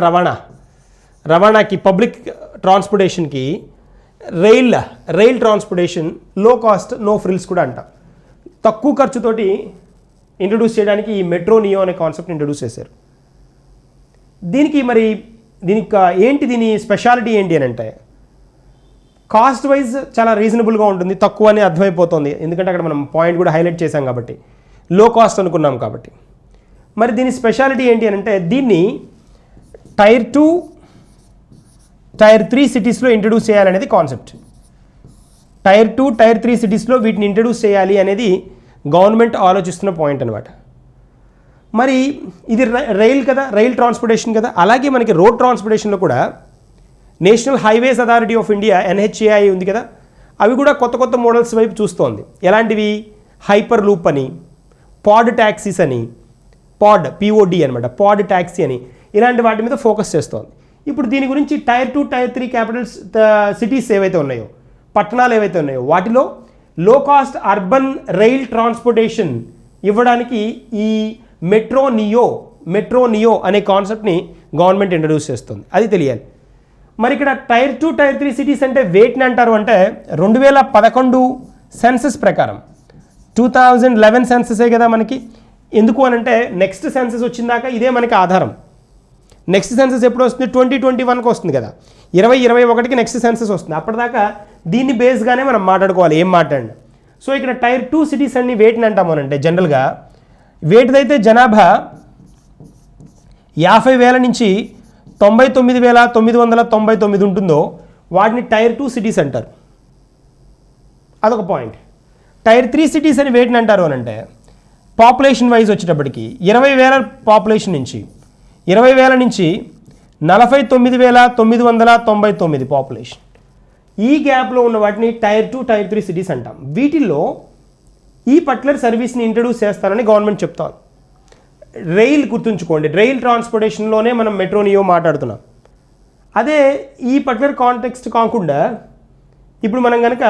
రవాణాకి పబ్లిక్ ట్రాన్స్పోర్టేషన్కి రైల్ ట్రాన్స్పోర్టేషన్ లో కాస్ట్ నో ఫ్రిల్స్ కూడా అంటాం. తక్కువ ఖర్చుతోటి ఇంట్రడ్యూస్ చేయడానికి ఈ మెట్రో నియో అనే కాన్సెప్ట్ ఇంట్రడ్యూస్ చేశారు. దీనికి దీని స్పెషాలిటీ ఏంటి అని అంటే కాస్ట్ వైజ్ చాలా రీజనబుల్గా ఉంటుంది, తక్కువ అని అర్థమైపోతుంది. ఎందుకంటే అక్కడ మనం పాయింట్ కూడా హైలైట్ చేసాం కాబట్టి, లో కాస్ట్ అనుకున్నాం కాబట్టి. మరి దీని స్పెషాలిటీ ఏంటి అని అంటే దీన్ని టైర్ 2, టైర్ 3 సిటీస్లో ఇంట్రడ్యూస్ చేయాలనేది కాన్సెప్ట్. టైర్ 2, టైర్ 3 సిటీస్లో వీటిని ఇంట్రడ్యూస్ చేయాలి అనేది గవర్నమెంట్ ఆలోచిస్తున్న పాయింట్ అనమాట. మరి ఇది రైల్ కదా, రైల్ ట్రాన్స్పోర్టేషన్ కదా. అలాగే మనకి రోడ్ ట్రాన్స్పోర్టేషన్లో కూడా national highways authority of India NHAI ఉంది కదా, అవి కూడా కొత్త కొత్త మోడల్స్ వైపు చూస్తోంది. ఎలాంటివి? హైపర్ లూప్ అని, పాడ్ ట్యాక్సీస్ అని, POD అనమాట, పాడ్ ట్యాక్సీ అని, ఇలాంటి వాటి మీద ఫోకస్ చేస్తోంది. ఇప్పుడు దీని గురించి టైర్ 2, టైర్ 3 క్యాపిటల్స్ సిటీస్ ఏవైతే ఉన్నాయో, పట్టణాలు ఏవైతే ఉన్నాయో, వాటిలో లో కాస్ట్ అర్బన్ రైల్ ట్రాన్స్పోర్టేషన్ ఇవ్వడానికి ఈ మెట్రో నియో అనే కాన్సెప్ట్ని గవర్నమెంట్ ఇంట్రడ్యూస్ చేస్తుంది. అది తెలియాలి. మరి ఇక్కడ టైర్ 2, టైర్ 3 సిటీస్ అంటే వేటిని అంటారు అంటే 2011 సెన్సస్ ప్రకారం, 2011 సెన్ససే కదా మనకి. ఎందుకు అని అంటే నెక్స్ట్ సెన్సస్ వచ్చిందాక ఇదే మనకి ఆధారం. నెక్స్ట్ సెన్సస్ ఎప్పుడు వస్తుంది? 2021కి వస్తుంది కదా, 2021కి నెక్స్ట్ సెన్సస్ వస్తుంది. అప్పటిదాకా దీన్ని బేస్గానే మనం మాట్లాడుకోవాలి, ఏం మాట్లాడినా. సో ఇక్కడ టైర్ 2 సిటీస్ అన్ని వేటిని అంటాము అని అంటే జనరల్గా వేటిదైతే జనాభా 50,000 నుంచి 99,999 ఉంటుందో వాటిని టైర్ 2 సిటీస్ అంటారు. అదొక పాయింట్. టైర్ 3 సిటీస్ అని వేటిని అంటారు అని అంటే పాపులేషన్ వైజ్ వచ్చేటప్పటికి 20,000 పాపులేషన్ నుంచి 49,999 పాపులేషన్, ఈ గ్యాప్లో ఉన్న వాటిని టైర్ 2, టైర్ 3 సిటీస్ అంటాం. వీటిల్లో ఈ పర్టికులర్ సర్వీస్ని ఇంట్రడ్యూస్ చేస్తారని గవర్నమెంట్ చెప్తాం. రైల్ గుర్తుంచుకోండి, రైల్ ట్రాన్స్పోర్టేషన్లోనే మనం మెట్రో నియో మాట్లాడుతున్నాం. అదే ఈ పర్టికులర్ కాంటెక్స్ట్ కాకుండా ఇప్పుడు మనం కనుక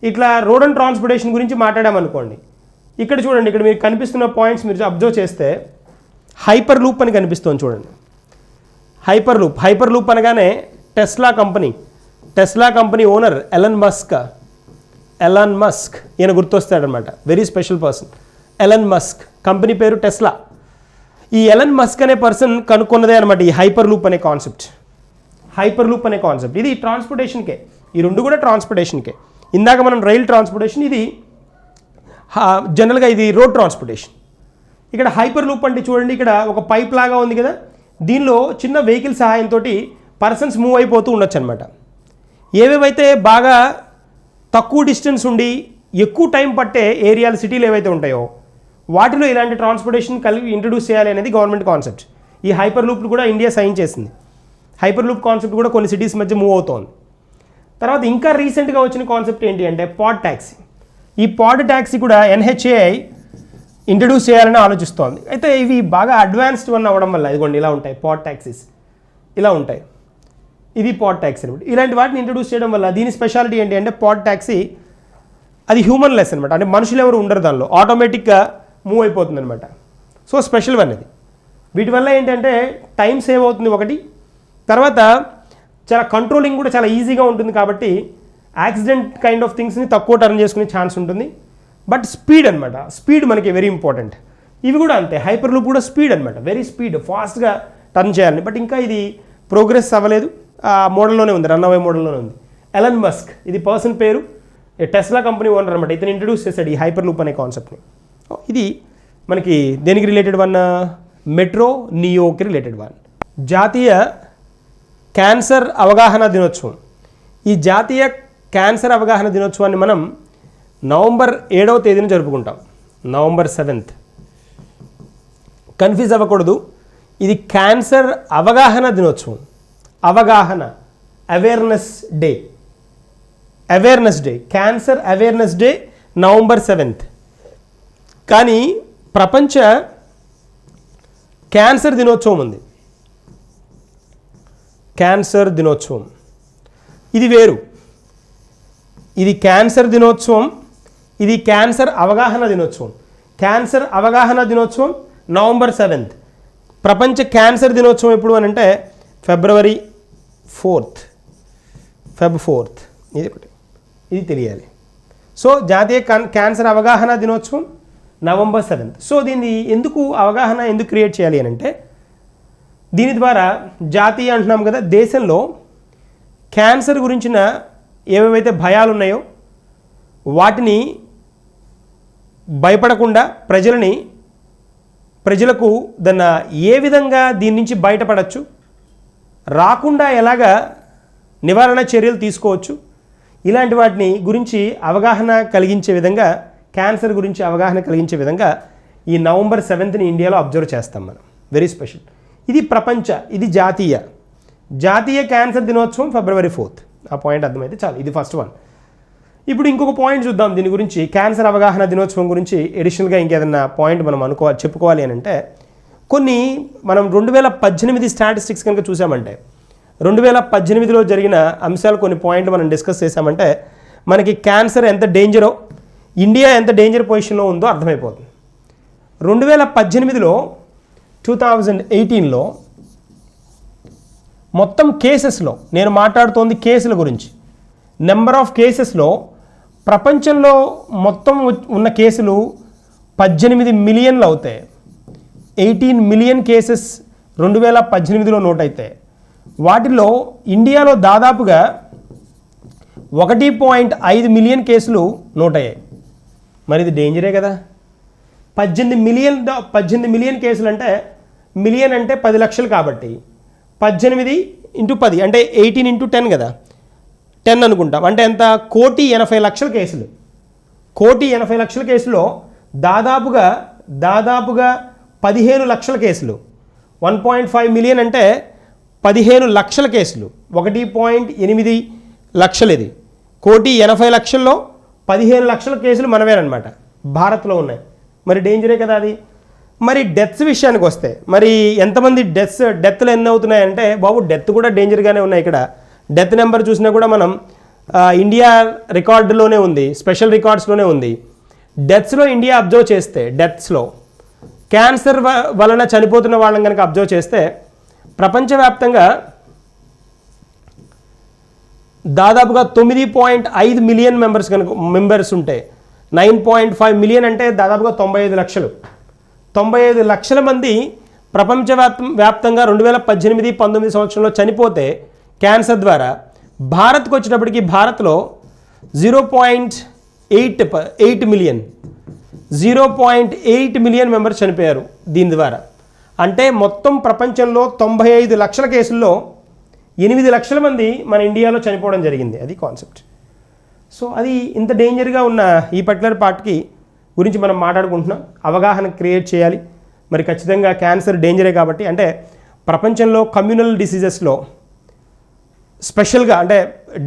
ఇట్లా రోడ్ అండ్ ట్రాన్స్పోర్టేషన్ గురించి మాట్లాడామనుకోండి, ఇక్కడ చూడండి, ఇక్కడ మీకు కనిపిస్తున్న పాయింట్స్ మీరు అబ్జర్వ్ చేస్తే హైపర్ లూప్ అని కనిపిస్తుంది చూడండి. హైపర్ లూప్ అనగానే Tesla company owner Elon Musk ఈయన గుర్తొస్తాడనమాట. Very special person Elon Musk, company పేరు టెస్లా. ఈ ఎలన్ మస్క్ అనే పర్సన్ కనుక్కున్నదే అనమాట ఈ హైపర్ లూప్ అనే కాన్సెప్ట్. ఇది ట్రాన్స్పోర్టేషన్కే, ఈ రెండు కూడా ట్రాన్స్పోర్టేషన్కే. ఇందాక మనం రైల్ ట్రాన్స్పోర్టేషన్, ఇది జనరల్గా ఇది రోడ్ ట్రాన్స్పోర్టేషన్. ఇక్కడ హైపర్ లూప్ అంటే చూడండి, ఇక్కడ ఒక పైప్ లాగా ఉంది కదా, దీనిలో చిన్న వెహికల్ సహాయంతో పర్సన్స్ మూవ్ అయిపోతూ ఉండొచ్చు అనమాట. ఏవేవైతే బాగా తక్కువ డిస్టెన్స్ ఉండి ఎక్కువ టైం పట్టే ఏరియాలు, సిటీలు ఏవైతే ఉంటాయో వాటిలో ఇలాంటి ట్రాన్స్పోర్టేషన్ ఇంట్రడ్యూస్ చేయాలి అనేది గవర్నమెంట్ కాన్సెప్ట్. ఈ హైపర్ లూప్ కూడా ఇండియా సైన్ చేసింది. హైపర్ లూప్ కాన్సెప్ట్ కూడా కొన్ని సిటీస్ మధ్య మూవ్ అవుతోంది. తర్వాత ఇంకా రీసెంట్గా వచ్చిన కాన్సెప్ట్ ఏంటి అంటే పాడ్ ట్యాక్సీ. ఈ పాడ్ ట్యాక్సీ కూడా NHAI ఇంట్రడ్యూస్ చేయాలని ఆలోచిస్తోంది. అయితే ఇవి బాగా అడ్వాన్స్డ్ వన్ అవ్వడం వల్ల ఇదిగోండి ఇలా ఉంటాయి పాడ్ ట్యాక్సీస్, ఇలా ఉంటాయి. ఇది పాడ్ ట్యాక్సీ అనమాట. ఇలాంటి వాటిని ఇంట్రడ్యూస్ చేయడం వల్ల దీని స్పెషాలిటీ ఏంటి అంటే పాడ్ ట్యాక్సీ అది హ్యూమన్ లెస్ అనమాట. అంటే మనుషులు ఎవరు ఉండరు దానిలో, ఆటోమేటిక్గా మూవ్ అయిపోతుంది అనమాట. సో స్పెషల్ వన్ ఇది. వీటి వల్ల ఏంటంటే టైం సేవ్ అవుతుంది ఒకటి, తర్వాత చాలా కంట్రోలింగ్ కూడా చాలా ఈజీగా ఉంటుంది. కాబట్టి యాక్సిడెంట్ కైండ్ ఆఫ్ థింగ్స్ని తక్కువ టర్న్ చేసుకునే ఛాన్స్ ఉంటుంది. బట్ స్పీడ్ అనమాట, స్పీడ్ మనకి వెరీ ఇంపార్టెంట్. ఇవి కూడా అంతే, హైపర్ లూప్ కూడా స్పీడ్ అనమాట, వెరీ స్పీడ్, ఫాస్ట్గా టర్న్ చేయాలని. బట్ ఇంకా ఇది ప్రోగ్రెస్ అవ్వలేదు, ఆ మోడల్లోనే ఉంది, రన్ అవే మోడల్లోనే ఉంది. ఎలన్ మస్క్ ఇది పర్సన్ పేరు, టెస్లా కంపెనీ ఓనర్ అనమాట. ఇతను ఇంట్రడ్యూస్ చేశాడు ఈ హైపర్ లూప్ అనే కాన్సెప్ట్ని. ఇది మనకి దేనికి రిలేటెడ్ వన్? మెట్రో నియోకి రిలేటెడ్ వన్. జాతీయ క్యాన్సర్ అవగాహన దినోత్సవం. ఈ జాతీయ క్యాన్సర్ అవగాహన దినోత్సవాన్ని మనం నవంబర్ 7వ తేదీన జరుపుకుంటాం, నవంబర్ 7th. కన్ఫ్యూజ్ అవ్వకూడదు, ఇది క్యాన్సర్ అవగాహన దినోత్సవం. అవగాహన, awareness day, cancer awareness day November 7th. కానీ ప్రపంచ క్యాన్సర్ దినోత్సవం ఉంది. క్యాన్సర్ దినోత్సవం ఇది వేరు. ఇది క్యాన్సర్ దినోత్సవం, ఇది క్యాన్సర్ అవగాహన దినోత్సవం. క్యాన్సర్ అవగాహన దినోత్సవం నవంబర్ 7th. ప్రపంచ క్యాన్సర్ దినోత్సవం ఎప్పుడు అని అంటే February 4th. Feb 4th. ఇది ఒకటి, ఇది తెలియాలి. సో జాతీయ క్యాన్సర్ అవగాహన దినోత్సవం నవంబర్ 7th. సో దీన్ని ఎందుకు అవగాహన ఎందుకు క్రియేట్ చేయాలి అని అంటే దీని ద్వారా జాతీయ అంటున్నాం కదా, దేశంలో క్యాన్సర్ గురించిన ఏవేవైతే భయాలు ఉన్నాయో వాటిని భయపడకుండా ప్రజలకు దాన్ని ఏ విధంగా దీని నుంచి బయటపడచ్చు, రాకుండా ఎలాగా నివారణ చర్యలు తీసుకోవచ్చు, ఇలాంటి వాటిని గురించి అవగాహన కలిగించే విధంగా, క్యాన్సర్ గురించి అవగాహన కలిగించే విధంగా ఈ నవంబర్ 7th ఇండియాలో అబ్జర్వ్ చేస్తాం మనం. Very special. ఇది ప్రపంచ, ఇది జాతీయ క్యాన్సర్ దినోత్సవం February 4th. ఆ పాయింట్ అర్థమైతే చాలు. ఇది ఫస్ట్ వన్. ఇప్పుడు ఇంకొక పాయింట్ చూద్దాం దీని గురించి. క్యాన్సర్ అవగాహన దినోత్సవం గురించి ఎడిషనల్గా ఇంకేదన్నా పాయింట్ మనం చెప్పుకోవాలి అని అంటే కొన్ని మనం 2018 స్టాటిస్టిక్స్ కనుక చూసామంటే 2018లో జరిగిన అంశాలు కొన్ని పాయింట్లు మనం డిస్కస్ చేసామంటే మనకి క్యాన్సర్ ఎంత డేంజరో, ఇండియా ఎంత డేంజర్ పొజిషన్లో ఉందో అర్థమైపోతుంది. 2018లో 2018లో మొత్తం కేసెస్లో, నేను మాట్లాడుతోంది కేసుల గురించి, నెంబర్ ఆఫ్ కేసెస్లో ప్రపంచంలో మొత్తం ఉన్న కేసులు 18 మిలియన్లు అవుతాయి. 18 మిలియన్ కేసెస్ 2018లో నోట్ అవుతాయి. వాటిలో ఇండియాలో దాదాపుగా 1.5 మిలియన్ కేసులు నోట్ అయ్యాయి. మరి ఇది డేంజరే కదా. 18 మిలియన్ కేసులు అంటే, మిలియన్ అంటే 10 లక్షలు కాబట్టి 18 × 10 అంటే 18 × 10 కదా, 10 అనుకుంటాం. అంటే ఎంత? 1,80,00,000 కేసులు. 1,80,00,000 కేసులో దాదాపుగా 15 లక్షల కేసులు. 1.5 మిలియన్ అంటే 15 లక్షల కేసులు. 1.8 లక్షలు. ఇది 1,80,00,000లో 15 లక్షల కేసులు మనవేనమాట భారత్లో ఉన్నాయి. మరి డేంజరే కదా అది. మరి డెత్స్ విషయానికి వస్తే మరి ఎంతమంది డెత్లు ఎన్ని అవుతున్నాయంటే బాబు, డెత్ కూడా డేంజర్గానే ఉన్నాయి. ఇక్కడ డెత్ నెంబర్ చూసినా కూడా మనం ఇండియా రికార్డులోనే ఉంది, స్పెషల్ రికార్డ్స్లోనే ఉంది. డెత్స్లో ఇండియా అబ్జర్వ్ చేస్తే, డెత్స్లో క్యాన్సర్ వలన చనిపోతున్న వాళ్ళని కనుక అబ్జర్వ్ చేస్తే ప్రపంచవ్యాప్తంగా దాదాపుగా 9.5 మిలియన్ మెంబర్స్ ఉంటే 9.5 మిలియన్ అంటే దాదాపుగా 95 లక్షలు. 95 లక్షల మంది ప్రపంచవ్యాప్తంగా 2018-19 సంవత్సరంలో చనిపోతే క్యాన్సర్ ద్వారా, భారత్కు వచ్చేటప్పటికి భారత్లో 0.8 మిలియన్ 0.8 మిలియన్ మెంబర్స్ చనిపోయారు దీని ద్వారా. అంటే మొత్తం ప్రపంచంలో 95 లక్షల కేసుల్లో 8 లక్షల మంది మన ఇండియాలో చనిపోవడం జరిగింది. అది కాన్సెప్ట్. సో అది ఇంత డేంజర్గా ఉన్న ఈ పర్టికులర్ పార్ట్కి గురించి మనం మాట్లాడుకుంటున్నాం. అవగాహన క్రియేట్ చేయాలి. మరి ఖచ్చితంగా క్యాన్సర్ డేంజరే కాబట్టి, అంటే ప్రపంచంలో కమ్యూనల్ డిసీజెస్లో స్పెషల్గా అంటే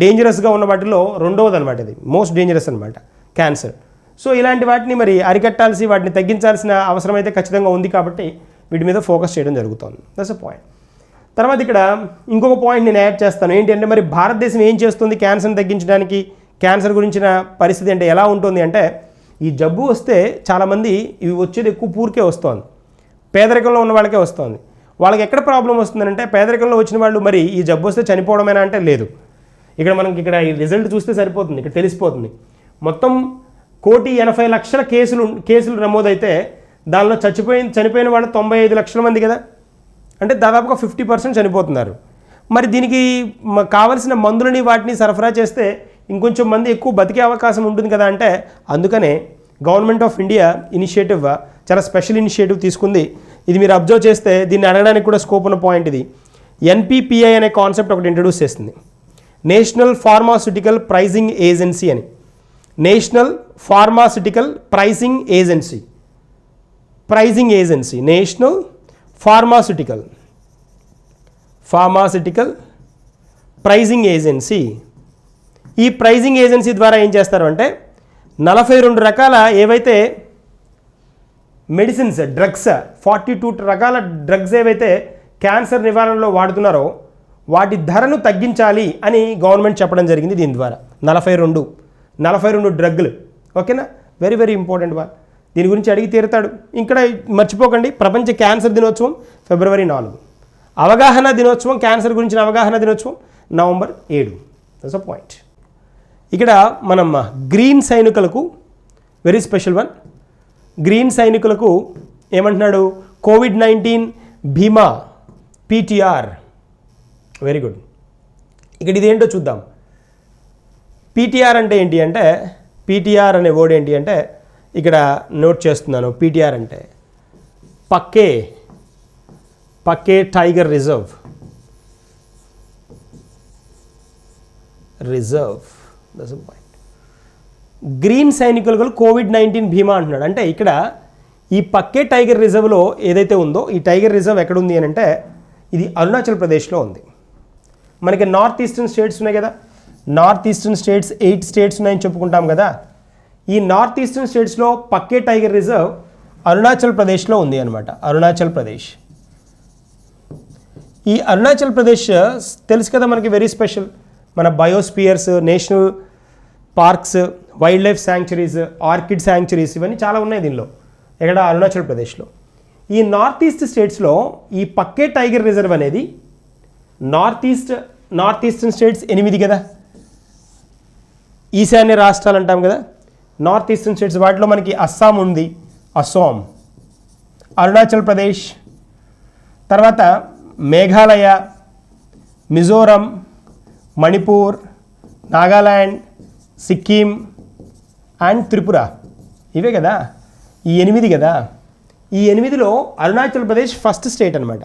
డేంజరస్గా ఉన్న వాటిలో రెండవది అనమాట. ఇది మోస్ట్ డేంజరస్ అనమాట క్యాన్సర్. సో ఇలాంటి వాటిని మరి అరికట్టాల్సి, వాటిని తగ్గించాల్సిన అవసరం అయితే ఖచ్చితంగా ఉంది కాబట్టి వీటి మీద ఫోకస్ చేయడం జరుగుతుంది. That's a point. తర్వాత ఇక్కడ ఇంకొక పాయింట్ నేను యాడ్ చేస్తాను. ఏంటి అంటే మరి భారతదేశం ఏం చేస్తుంది క్యాన్సర్ని తగ్గించడానికి, క్యాన్సర్ గురించిన పరిస్థితి అంటే ఎలా ఉంటుంది అంటే, ఈ జబ్బు వస్తే చాలామంది ఇవి వచ్చేది ఎక్కువ పూర్కే వస్తుంది, పేదరికంలో ఉన్న వాళ్ళకే వస్తుంది. వాళ్ళకి ఎక్కడ ప్రాబ్లం వస్తుందంటే, పేదరికంలో వచ్చిన వాళ్ళు మరి ఈ జబ్బు వస్తే చనిపోవడమేనా అంటే లేదు. ఇక్కడ మనకి ఇక్కడ ఈ రిజల్ట్ చూస్తే సరిపోతుంది, ఇక్కడ తెలిసిపోతుంది. మొత్తం 1,80,00,000 కేసులు నమోదైతే దానిలో చనిపోయిన వాళ్ళు 95 లక్షల మంది కదా, అంటే దాదాపుగా 50% చనిపోతున్నారు. మరి దీనికి కావలసిన మందులని వాటిని సరఫరా చేస్తే ఇంకొంచెం మంది ఎక్కువ బతికే అవకాశం ఉంటుంది కదా. అంటే అందుకనే గవర్నమెంట్ ఆఫ్ ఇండియా ఇనిషియేటివ్ చాలా స్పెషల్ ఇనిషియేటివ్ తీసుకుంది. ఇది మీరు అబ్జర్వ్ చేస్తే దీన్ని అడగడానికి కూడా స్కోప్ ఉన్న పాయింట్. ఇది NPPI అనే కాన్సెప్ట్ ఒకటి ఇంట్రడ్యూస్ చేస్తుంది, నేషనల్ ఫార్మాస్యూటికల్ ప్రైజింగ్ ఏజెన్సీ అని. National pharmaceutical pricing agency, national pharmaceutical pricing agency. ఈ ప్రైజింగ్ ఏజెన్సీ ద్వారా ఏం చేస్తారు అంటే 42 రకాల ఏవైతే మెడిసిన్స్, డ్రగ్స్, 42 రకాల డ్రగ్స్ ఏవైతే క్యాన్సర్ నివారణలో వాడుతున్నారో వాటి ధరను తగ్గించాలి అని గవర్నమెంట్ చెప్పడం జరిగింది. దీని ద్వారా 42 డ్రగ్లు. ఓకేనా, వెరీ వెరీ ఇంపార్టెంట్ వన్. దీని గురించి అడిగి తీరుతాడు. ఇక్కడ మర్చిపోకండి, ప్రపంచ క్యాన్సర్ దినోత్సవం ఫిబ్రవరి 4, అవగాహన దినోత్సవం, క్యాన్సర్ గురించిన అవగాహన దినోత్సవం నవంబర్ 7. That's a point. ఇక్కడ మనం గ్రీన్ సైనికులకు వెరీ స్పెషల్ వన్. గ్రీన్ సైనికులకు ఏమంటున్నాడు, కోవిడ్-19 బీమా పీటీఆర్. Very good. ఇక్కడ ఇదేంటో చూద్దాం. పీటీఆర్ అంటే ఏంటి అంటే, పీటీఆర్ అనే వర్డ్ ఏంటి అంటే ఇక్కడ నోట్ చేస్తున్నాను. పీటీఆర్ అంటే Pakke tiger reserve. That's a point. Green సైనికులకు కోవిడ్-19 బీమా అంటున్నాడు. అంటే ఇక్కడ ఈ పక్కే టైగర్ రిజర్వ్లో ఏదైతే ఉందో, ఈ టైగర్ రిజర్వ్ ఎక్కడుంది అని అంటే ఇది అరుణాచల్ ప్రదేశ్లో ఉంది. మనకి నార్త్ ఈస్టర్న్ స్టేట్స్ ఉన్నాయి కదా, నార్త్ ఈస్టర్న్ స్టేట్స్ 8 స్టేట్స్ ఉన్నాయని చెప్పుకుంటాం కదా. ఈ నార్త్ ఈస్టర్న్ స్టేట్స్లో పక్కే టైగర్ రిజర్వ్ అరుణాచల్ ప్రదేశ్లో ఉంది అనమాట. అరుణాచల్ ప్రదేశ్. ఈ అరుణాచల్ ప్రదేశ్ తెలుసు కదా మనకి, వెరీ స్పెషల్. మన biospheres, national parks, wild life sanctuaries, orchid sanctuaries ఇవన్నీ చాలా ఉన్నాయి దీనిలో. ఇక్కడ అరుణాచల్ ప్రదేశ్లో. ఈ నార్త్ ఈస్ట్ స్టేట్స్లో ఈ పక్కే టైగర్ రిజర్వ్ అనేది నార్త్ ఈస్టర్న్ స్టేట్స్ 8 కదా, ఈశాన్య రాష్ట్రాలు అంటాం కదా, నార్త్ ఈస్టర్న్ స్టేట్స్. వాటిలో మనకి అస్సాం ఉంది, అస్సాం, అరుణాచల్ ప్రదేశ్, తర్వాత మేఘాలయ, మిజోరం, మణిపూర్, నాగాల్యాండ్, సిక్కిం అండ్ త్రిపుర. ఇవే కదా, ఈ 8 కదా. ఈ 8లో అరుణాచల్ ప్రదేశ్ ఫస్ట్ స్టేట్ అనమాట.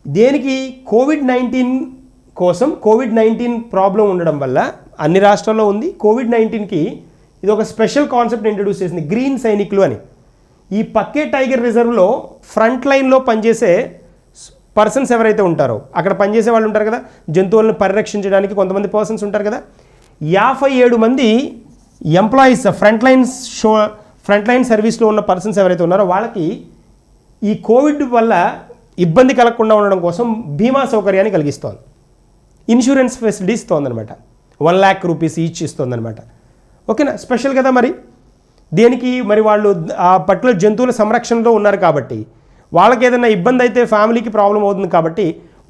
దేనికి, కోవిడ్-19 కోసం. కోవిడ్-19 ప్రాబ్లం ఉండడం వల్ల అన్ని రాష్ట్రాల్లో ఉంది. కోవిడ్-19కి ఇది ఒక స్పెషల్ కాన్సెప్ట్ ఇంట్రడ్యూస్ చేసింది, గ్రీన్ సైనికులు అని. ఈ పక్కే టైగర్ రిజర్వ్లో ఫ్రంట్ లైన్లో పనిచేసే పర్సన్స్ ఎవరైతే ఉంటారో, అక్కడ పనిచేసే వాళ్ళు ఉంటారు కదా, జంతువులను పరిరక్షించడానికి కొంతమంది పర్సన్స్ ఉంటారు కదా, 57 మంది ఎంప్లాయీస్, ఫ్రంట్ లైన్ సర్వీస్లో ఉన్న పర్సన్స్ ఎవరైతే ఉన్నారో వాళ్ళకి ఈ కోవిడ్ వల్ల ఇబ్బంది కలగకుండా ఉండడం కోసం బీమా సౌకర్యాన్ని కలిగిస్తోంది. ఇన్సూరెన్స్ ఫెసిలిటీ ఇస్తోందనమాట. 1 lakh రూపీస్ ఈచ్ ఇస్తోందనమాట. ఓకేనా, స్పెషల్ కదా. మరి దేనికి, మరి వాళ్ళు ఆ పర్టికులర్ జంతువుల సంరక్షణలో ఉన్నారు కాబట్టి వాళ్ళకి ఏదైనా ఇబ్బంది అయితే ఫ్యామిలీకి ప్రాబ్లం అవుతుంది కాబట్టి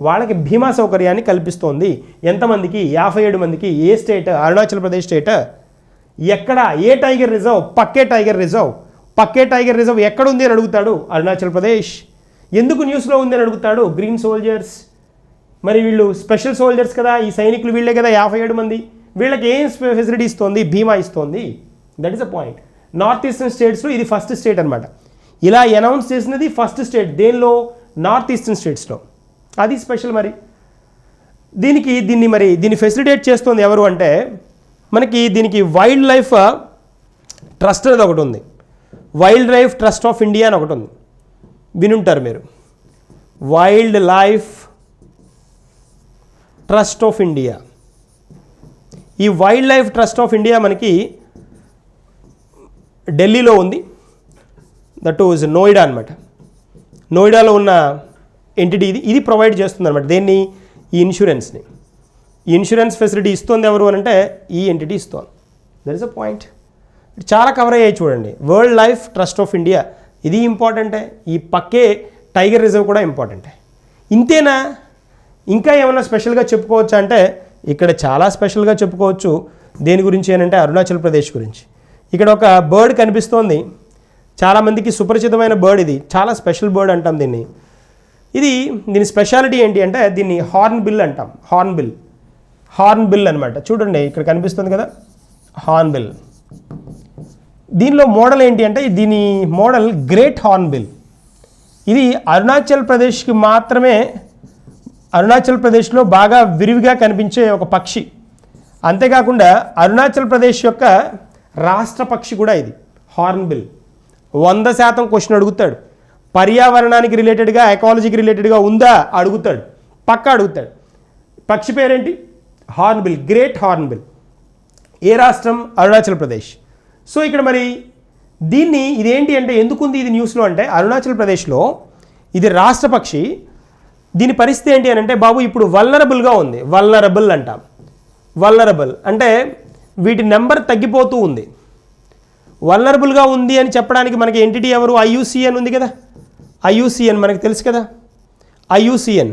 వాళ్ళకి బీమా సౌకర్యాన్ని కల్పిస్తోంది. ఎంతమందికి, 57 మందికి. ఏ స్టేట్, అరుణాచల్ ప్రదేశ్ స్టేట్. ఎక్కడ, ఏ tiger reserve, Pakke tiger reserve. Pakke tiger reserve ఎక్కడ ఉంది అని అడుగుతాడు, అరుణాచల్ ప్రదేశ్. ఎందుకు న్యూస్లో ఉంది అని అడుగుతాడు, గ్రీన్ సోల్జర్స్. మరి వీళ్ళు స్పెషల్ సోల్జర్స్ కదా, ఈ సైనికులు వీళ్ళే కదా, 57 మంది. వీళ్ళకి ఏం ఫెసిలిటీ ఇస్తోంది, బీమా ఇస్తోంది. That is a point. North eastern స్టేట్స్లో ఇది ఫస్ట్ స్టేట్ అనమాట. ఇలా అనౌన్స్ చేసినది ఫస్ట్ స్టేట్. దేనిలో, నార్త్ ఈస్టర్న్ స్టేట్స్లో. అది స్పెషల్. మరి దీన్ని ఫెసిలిటేట్ చేస్తుంది ఎవరు అంటే మనకి దీనికి వైల్డ్ లైఫ్ ట్రస్ట్ అనేది ఒకటి ఉంది. Wildlife trust of India అని ఒకటి ఉంది, వినుంటారు మీరు. Wildlife trust of India. ఈ wildlife trust of India మనకి ఢిల్లీలో ఉంది. దట్ ఈజ్ నోయిడా అనమాట. నోయిడాలో ఉన్న ఎంటిటీ ఇది ప్రొవైడ్ చేస్తుంది అనమాట. దేన్ని, ఈ ఇన్సూరెన్స్ని. ఈ ఇన్సూరెన్స్ ఫెసిలిటీ ఇస్తుంది ఎవరు అని అంటే ఈ ఎంటిటీ ఇస్తుంది. That is a point. చాలా కవర్ అయ్యాయి చూడండి. World life trust of India ఇది ఇంపార్టెంటే, ఈ పక్కే టైగర్ రిజర్వ్ కూడా ఇంపార్టెంటే. ఇంతేనా, ఇంకా ఏమైనా స్పెషల్గా చెప్పుకోవచ్చా అంటే ఇక్కడ చాలా స్పెషల్గా చెప్పుకోవచ్చు. దేని గురించి అంటే అరుణాచల్ ప్రదేశ్ గురించి. ఇక్కడ ఒక బర్డ్ కనిపిస్తోంది, చాలామందికి సుపరిచితమైన బర్డ్. ఇది చాలా స్పెషల్ బర్డ్ అంటాం దీన్ని. దీని స్పెషాలిటీ ఏంటి అంటే దీన్ని హార్న్ బిల్ అంటాం. హార్న్ బిల్ అనమాట. చూడండి ఇక్కడ కనిపిస్తుంది కదా, హార్న్ బిల్. దీనిలో మోడల్ ఏంటి అంటే దీని మోడల్ గ్రేట్ హార్న్ బిల్. ఇది అరుణాచల్ ప్రదేశ్కి మాత్రమే, అరుణాచల్ ప్రదేశ్లో బాగా విరివిగా కనిపించే ఒక పక్షి. అంతేకాకుండా అరుణాచల్ ప్రదేశ్ యొక్క రాష్ట్ర పక్షి కూడా ఇది హార్న్ బిల్. 100% క్వశ్చన్ అడుగుతాడు. పర్యావరణానికి రిలేటెడ్గా, ఎకాలజీకి రిలేటెడ్గా ఉందా అడుగుతాడు, పక్కా అడుగుతాడు. పక్షి పేరేంటి, hornbill, great hornbill. ఏ రాష్ట్రం, అరుణాచల్ ప్రదేశ్. సో ఇక్కడ మరి ఇదేంటి అంటే ఎందుకుంది ఇది న్యూస్లో అంటే అరుణాచల్ ప్రదేశ్లో ఇది రాష్ట్ర పక్షి. దీని పరిస్థితి ఏంటి అని అంటే బాబు ఇప్పుడు వల్నరబుల్గా ఉంది. వల్నరబుల్ అంటాం. వల్నరబుల్ అంటే వీటి నెంబర్ తగ్గిపోతూ ఉంది. వల్నరబుల్గా ఉంది అని చెప్పడానికి మనకి ఎంటిటీ ఎవరు? IUCN ఉంది కదా, IUCN మనకు తెలుసు కదా. IUCN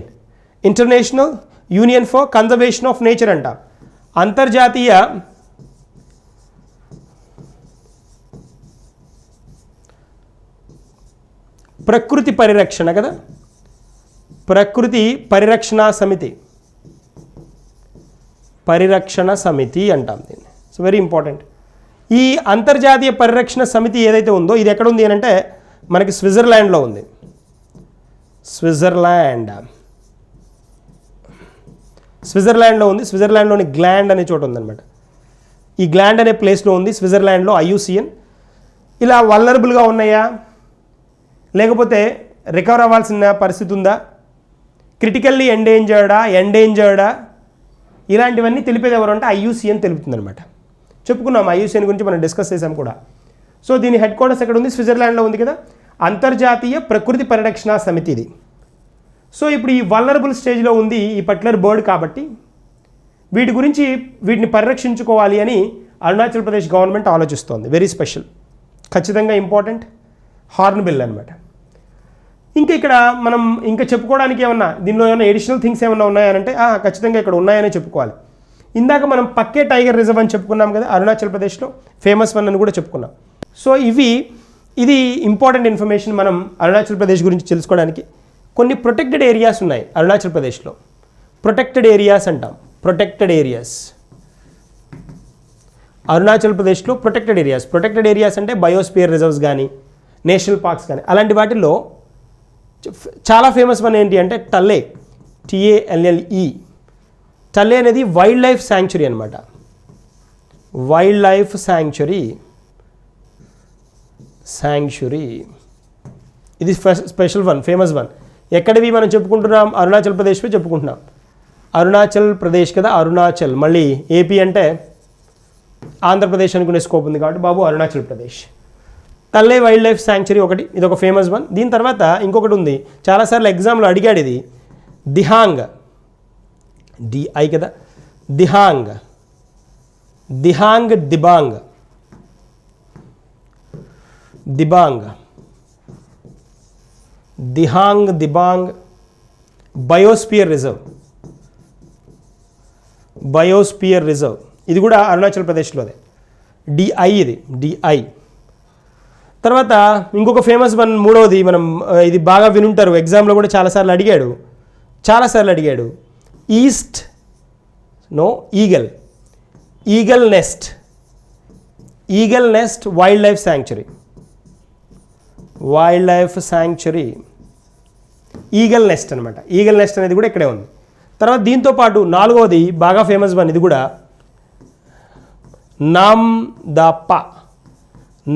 international union for conservation of nature అంట, అంతర్జాతీయ ప్రకృతి పరిరక్షణ కదా, ప్రకృతి పరిరక్షణ సమితి అంటాం దీన్ని. It's very important. ఈ అంతర్జాతీయ పరిరక్షణ సమితి ఏదైతే ఉందో ఇది ఎక్కడ ఉంది అని అంటే మనకి స్విట్జర్లాండ్లో ఉంది. స్విట్జర్లాండ్లో ఉంది. స్విట్జర్లాండ్లోని గ్లాండ్ అనే చోట ఉందన్నమాట. ఈ గ్లాండ్ అనే ప్లేస్లో ఉంది స్విట్జర్లాండ్లో IUCN. ఇలా వల్నరబుల్గా ఉన్నాయా, లేకపోతే రికవర్ అవ్వాల్సిన పరిస్థితి ఉందా, క్రిటికల్లీ ఎండేంజర్డా, ఇలాంటివన్నీ తెలిపేది ఎవరు అంటే IUCN తెలుపుతుంది అనమాట. చెప్పుకున్నాం IUCN గురించి మనం డిస్కస్ చేసాం కూడా. సో దీని హెడ్ క్వార్టర్స్ ఎక్కడ ఉంది? స్విట్జర్లాండ్లో ఉంది కదా, అంతర్జాతీయ ప్రకృతి పరిరక్షణ సమితి ఇది. సో ఇప్పుడు ఈ వల్నరబుల్ స్టేజ్లో ఉంది ఈ పర్టికులర్ బర్డ్ కాబట్టి వీటిని పరిరక్షించుకోవాలి అని అరుణాచల్ ప్రదేశ్ గవర్నమెంట్ ఆలోచిస్తోంది. వెరీ స్పెషల్, ఖచ్చితంగా ఇంపార్టెంట్ హార్న్ బిల్ అనమాట. ఇంకా ఇక్కడ మనం ఇంకా చెప్పుకోవడానికి ఏమన్నా దీనిలో ఏమైనా ఎడిషనల్ థింగ్స్ ఏమన్నా ఉన్నాయనంటే ఖచ్చితంగా ఇక్కడ ఉన్నాయనే చెప్పుకోవాలి. ఇందాక మనం పక్కే టైగర్ రిజర్వ్ అని చెప్పుకున్నాం కదా అరుణాచల్ ప్రదేశ్లో, ఫేమస్ వన్ అని కూడా చెప్పుకున్నాం. సో ఇది ఇంపార్టెంట్ ఇన్ఫర్మేషన్ మనం అరుణాచల్ ప్రదేశ్ గురించి తెలుసుకోవడానికి. కొన్ని ప్రొటెక్టెడ్ ఏరియాస్ ఉన్నాయి అరుణాచల్ ప్రదేశ్లో. ప్రొటెక్టెడ్ ఏరియాస్ అంటాం, ప్రొటెక్టెడ్ ఏరియాస్. అరుణాచల్ ప్రదేశ్లో ప్రొటెక్టెడ్ ఏరియాస్ అంటే బయోస్పియర్ రిజర్వ్స్ కానీ నేషనల్ పార్క్స్ కానీ అలాంటి వాటిల్లో చాలా ఫేమస్ వన్ ఏంటి అంటే టల్లే, TALLE. టల్లే అనేది వైల్డ్ లైఫ్ శాంక్చురీ అనమాట. వైల్డ్ లైఫ్ శాంక్చురీ ఇది స్పెషల్ వన్, ఫేమస్ వన్. ఎక్కడివి మనం చెప్పుకుంటున్నాం? అరుణాచల్ ప్రదేశ్వి చెప్పుకుంటున్నాం. అరుణాచల్ ప్రదేశ్ కదా, అరుణాచల్. మళ్ళీ AP అంటే ఆంధ్రప్రదేశ్ అనుకునే స్కోప్ ఉంది కాబట్టి బాబు Arunachal Pradesh. Talle wildlife sanctuary ఒకటి, ఇది ఒక ఫేమస్ వన్. దీని తర్వాత ఇంకొకటి ఉంది, చాలాసార్లు ఎగ్జామ్లో అడిగాడు ఇది, దిహాంగ్, DI కదా, దిహాంగ్ దిబాంగ్ బయోస్పియర్ రిజర్వ్. ఇది కూడా అరుణాచల్ ప్రదేశ్లోదే, DI ఇది, DI. తర్వాత ఇంకొక ఫేమస్ వన్ మూడవది, మనం ఇది బాగా వినుంటారు, ఎగ్జామ్లో కూడా చాలాసార్లు అడిగాడు. Eagle nest wildlife sanctuary, eagle nest అనమాట. ఈగల్ నెస్ట్ అనేది కూడా ఇక్కడే ఉంది. తర్వాత దీంతో పాటు నాలుగవది బాగా ఫేమస్ వన్, ఇది కూడా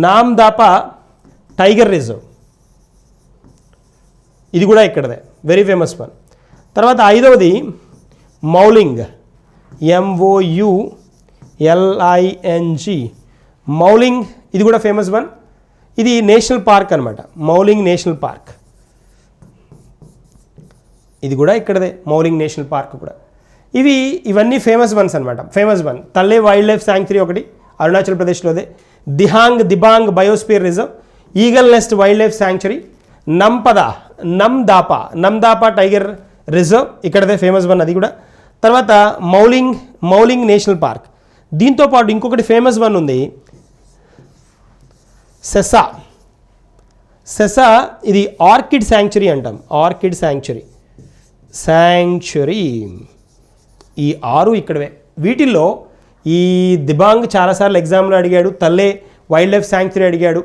నామ్దాపా టైగర్ రిజర్వ్. ఇది కూడా ఇక్కడదే, వెరీ ఫేమస్ వన్. తర్వాత ఐదవది మౌలింగ్, MOULING, మౌలింగ్. ఇది కూడా ఫేమస్ వన్. ఇది నేషనల్ పార్క్ అనమాట, మౌలింగ్ నేషనల్ పార్క్. ఇది కూడా ఇక్కడదే, మౌలింగ్ నేషనల్ పార్క్ కూడా. ఇవన్నీ ఫేమస్ వన్స్ అనమాట. Famous one Talle wildlife sanctuary ఒకటి అరుణాచల్ ప్రదేశ్లోదే, Dibang biosphere reserve, eagle nest wildlife sanctuary, Namdapha tiger reserve ఇక్కడదే ఫేమస్ వన్ అది కూడా. తర్వాత మౌలింగ్ నేషనల్ పార్క్. దీంతో పాటు ఇంకొకటి ఫేమస్ వన్ ఉంది, సెసా. ఇది ఆర్కిడ్ శాంక్చురీ అంటాం, ఆర్కిడ్ శాంక్చురీ. ఈ 6 ఇక్కడవే. వీటిల్లో ఈ దిబాంగ్ చాలాసార్లు ఎగ్జామ్లో అడిగాడు, టల్లే వైల్డ్ లైఫ్ శాంక్చురీ అడిగాడు,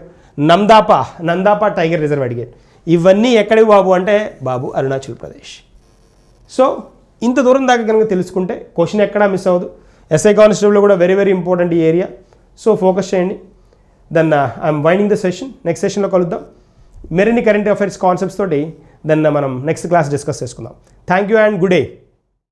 నందాపా టైగర్ రిజర్వ్ అడిగాడు. ఇవన్నీ ఎక్కడివి బాబు అంటే బాబు అరుణాచల్ ప్రదేశ్. సో ఇంత దూరం దాకా కనుక తెలుసుకుంటే క్వశ్చన్ ఎక్కడా మిస్ అవ్వదు. ఎస్ఐ కానిస్టేబుల్లో కూడా వెరీ వెరీ ఇంపార్టెంట్ ఈ ఏరియా. సో ఫోకస్ చేయండి. Then I'm winding the session. Next సెషన్లో కలుద్దాం. మరిన్ని కరెంట్ అఫైర్స్ కాన్సెప్ట్స్ తోటి మనం నెక్స్ట్ క్లాస్ డిస్కస్ చేసుకుందాం. Thank you and good day.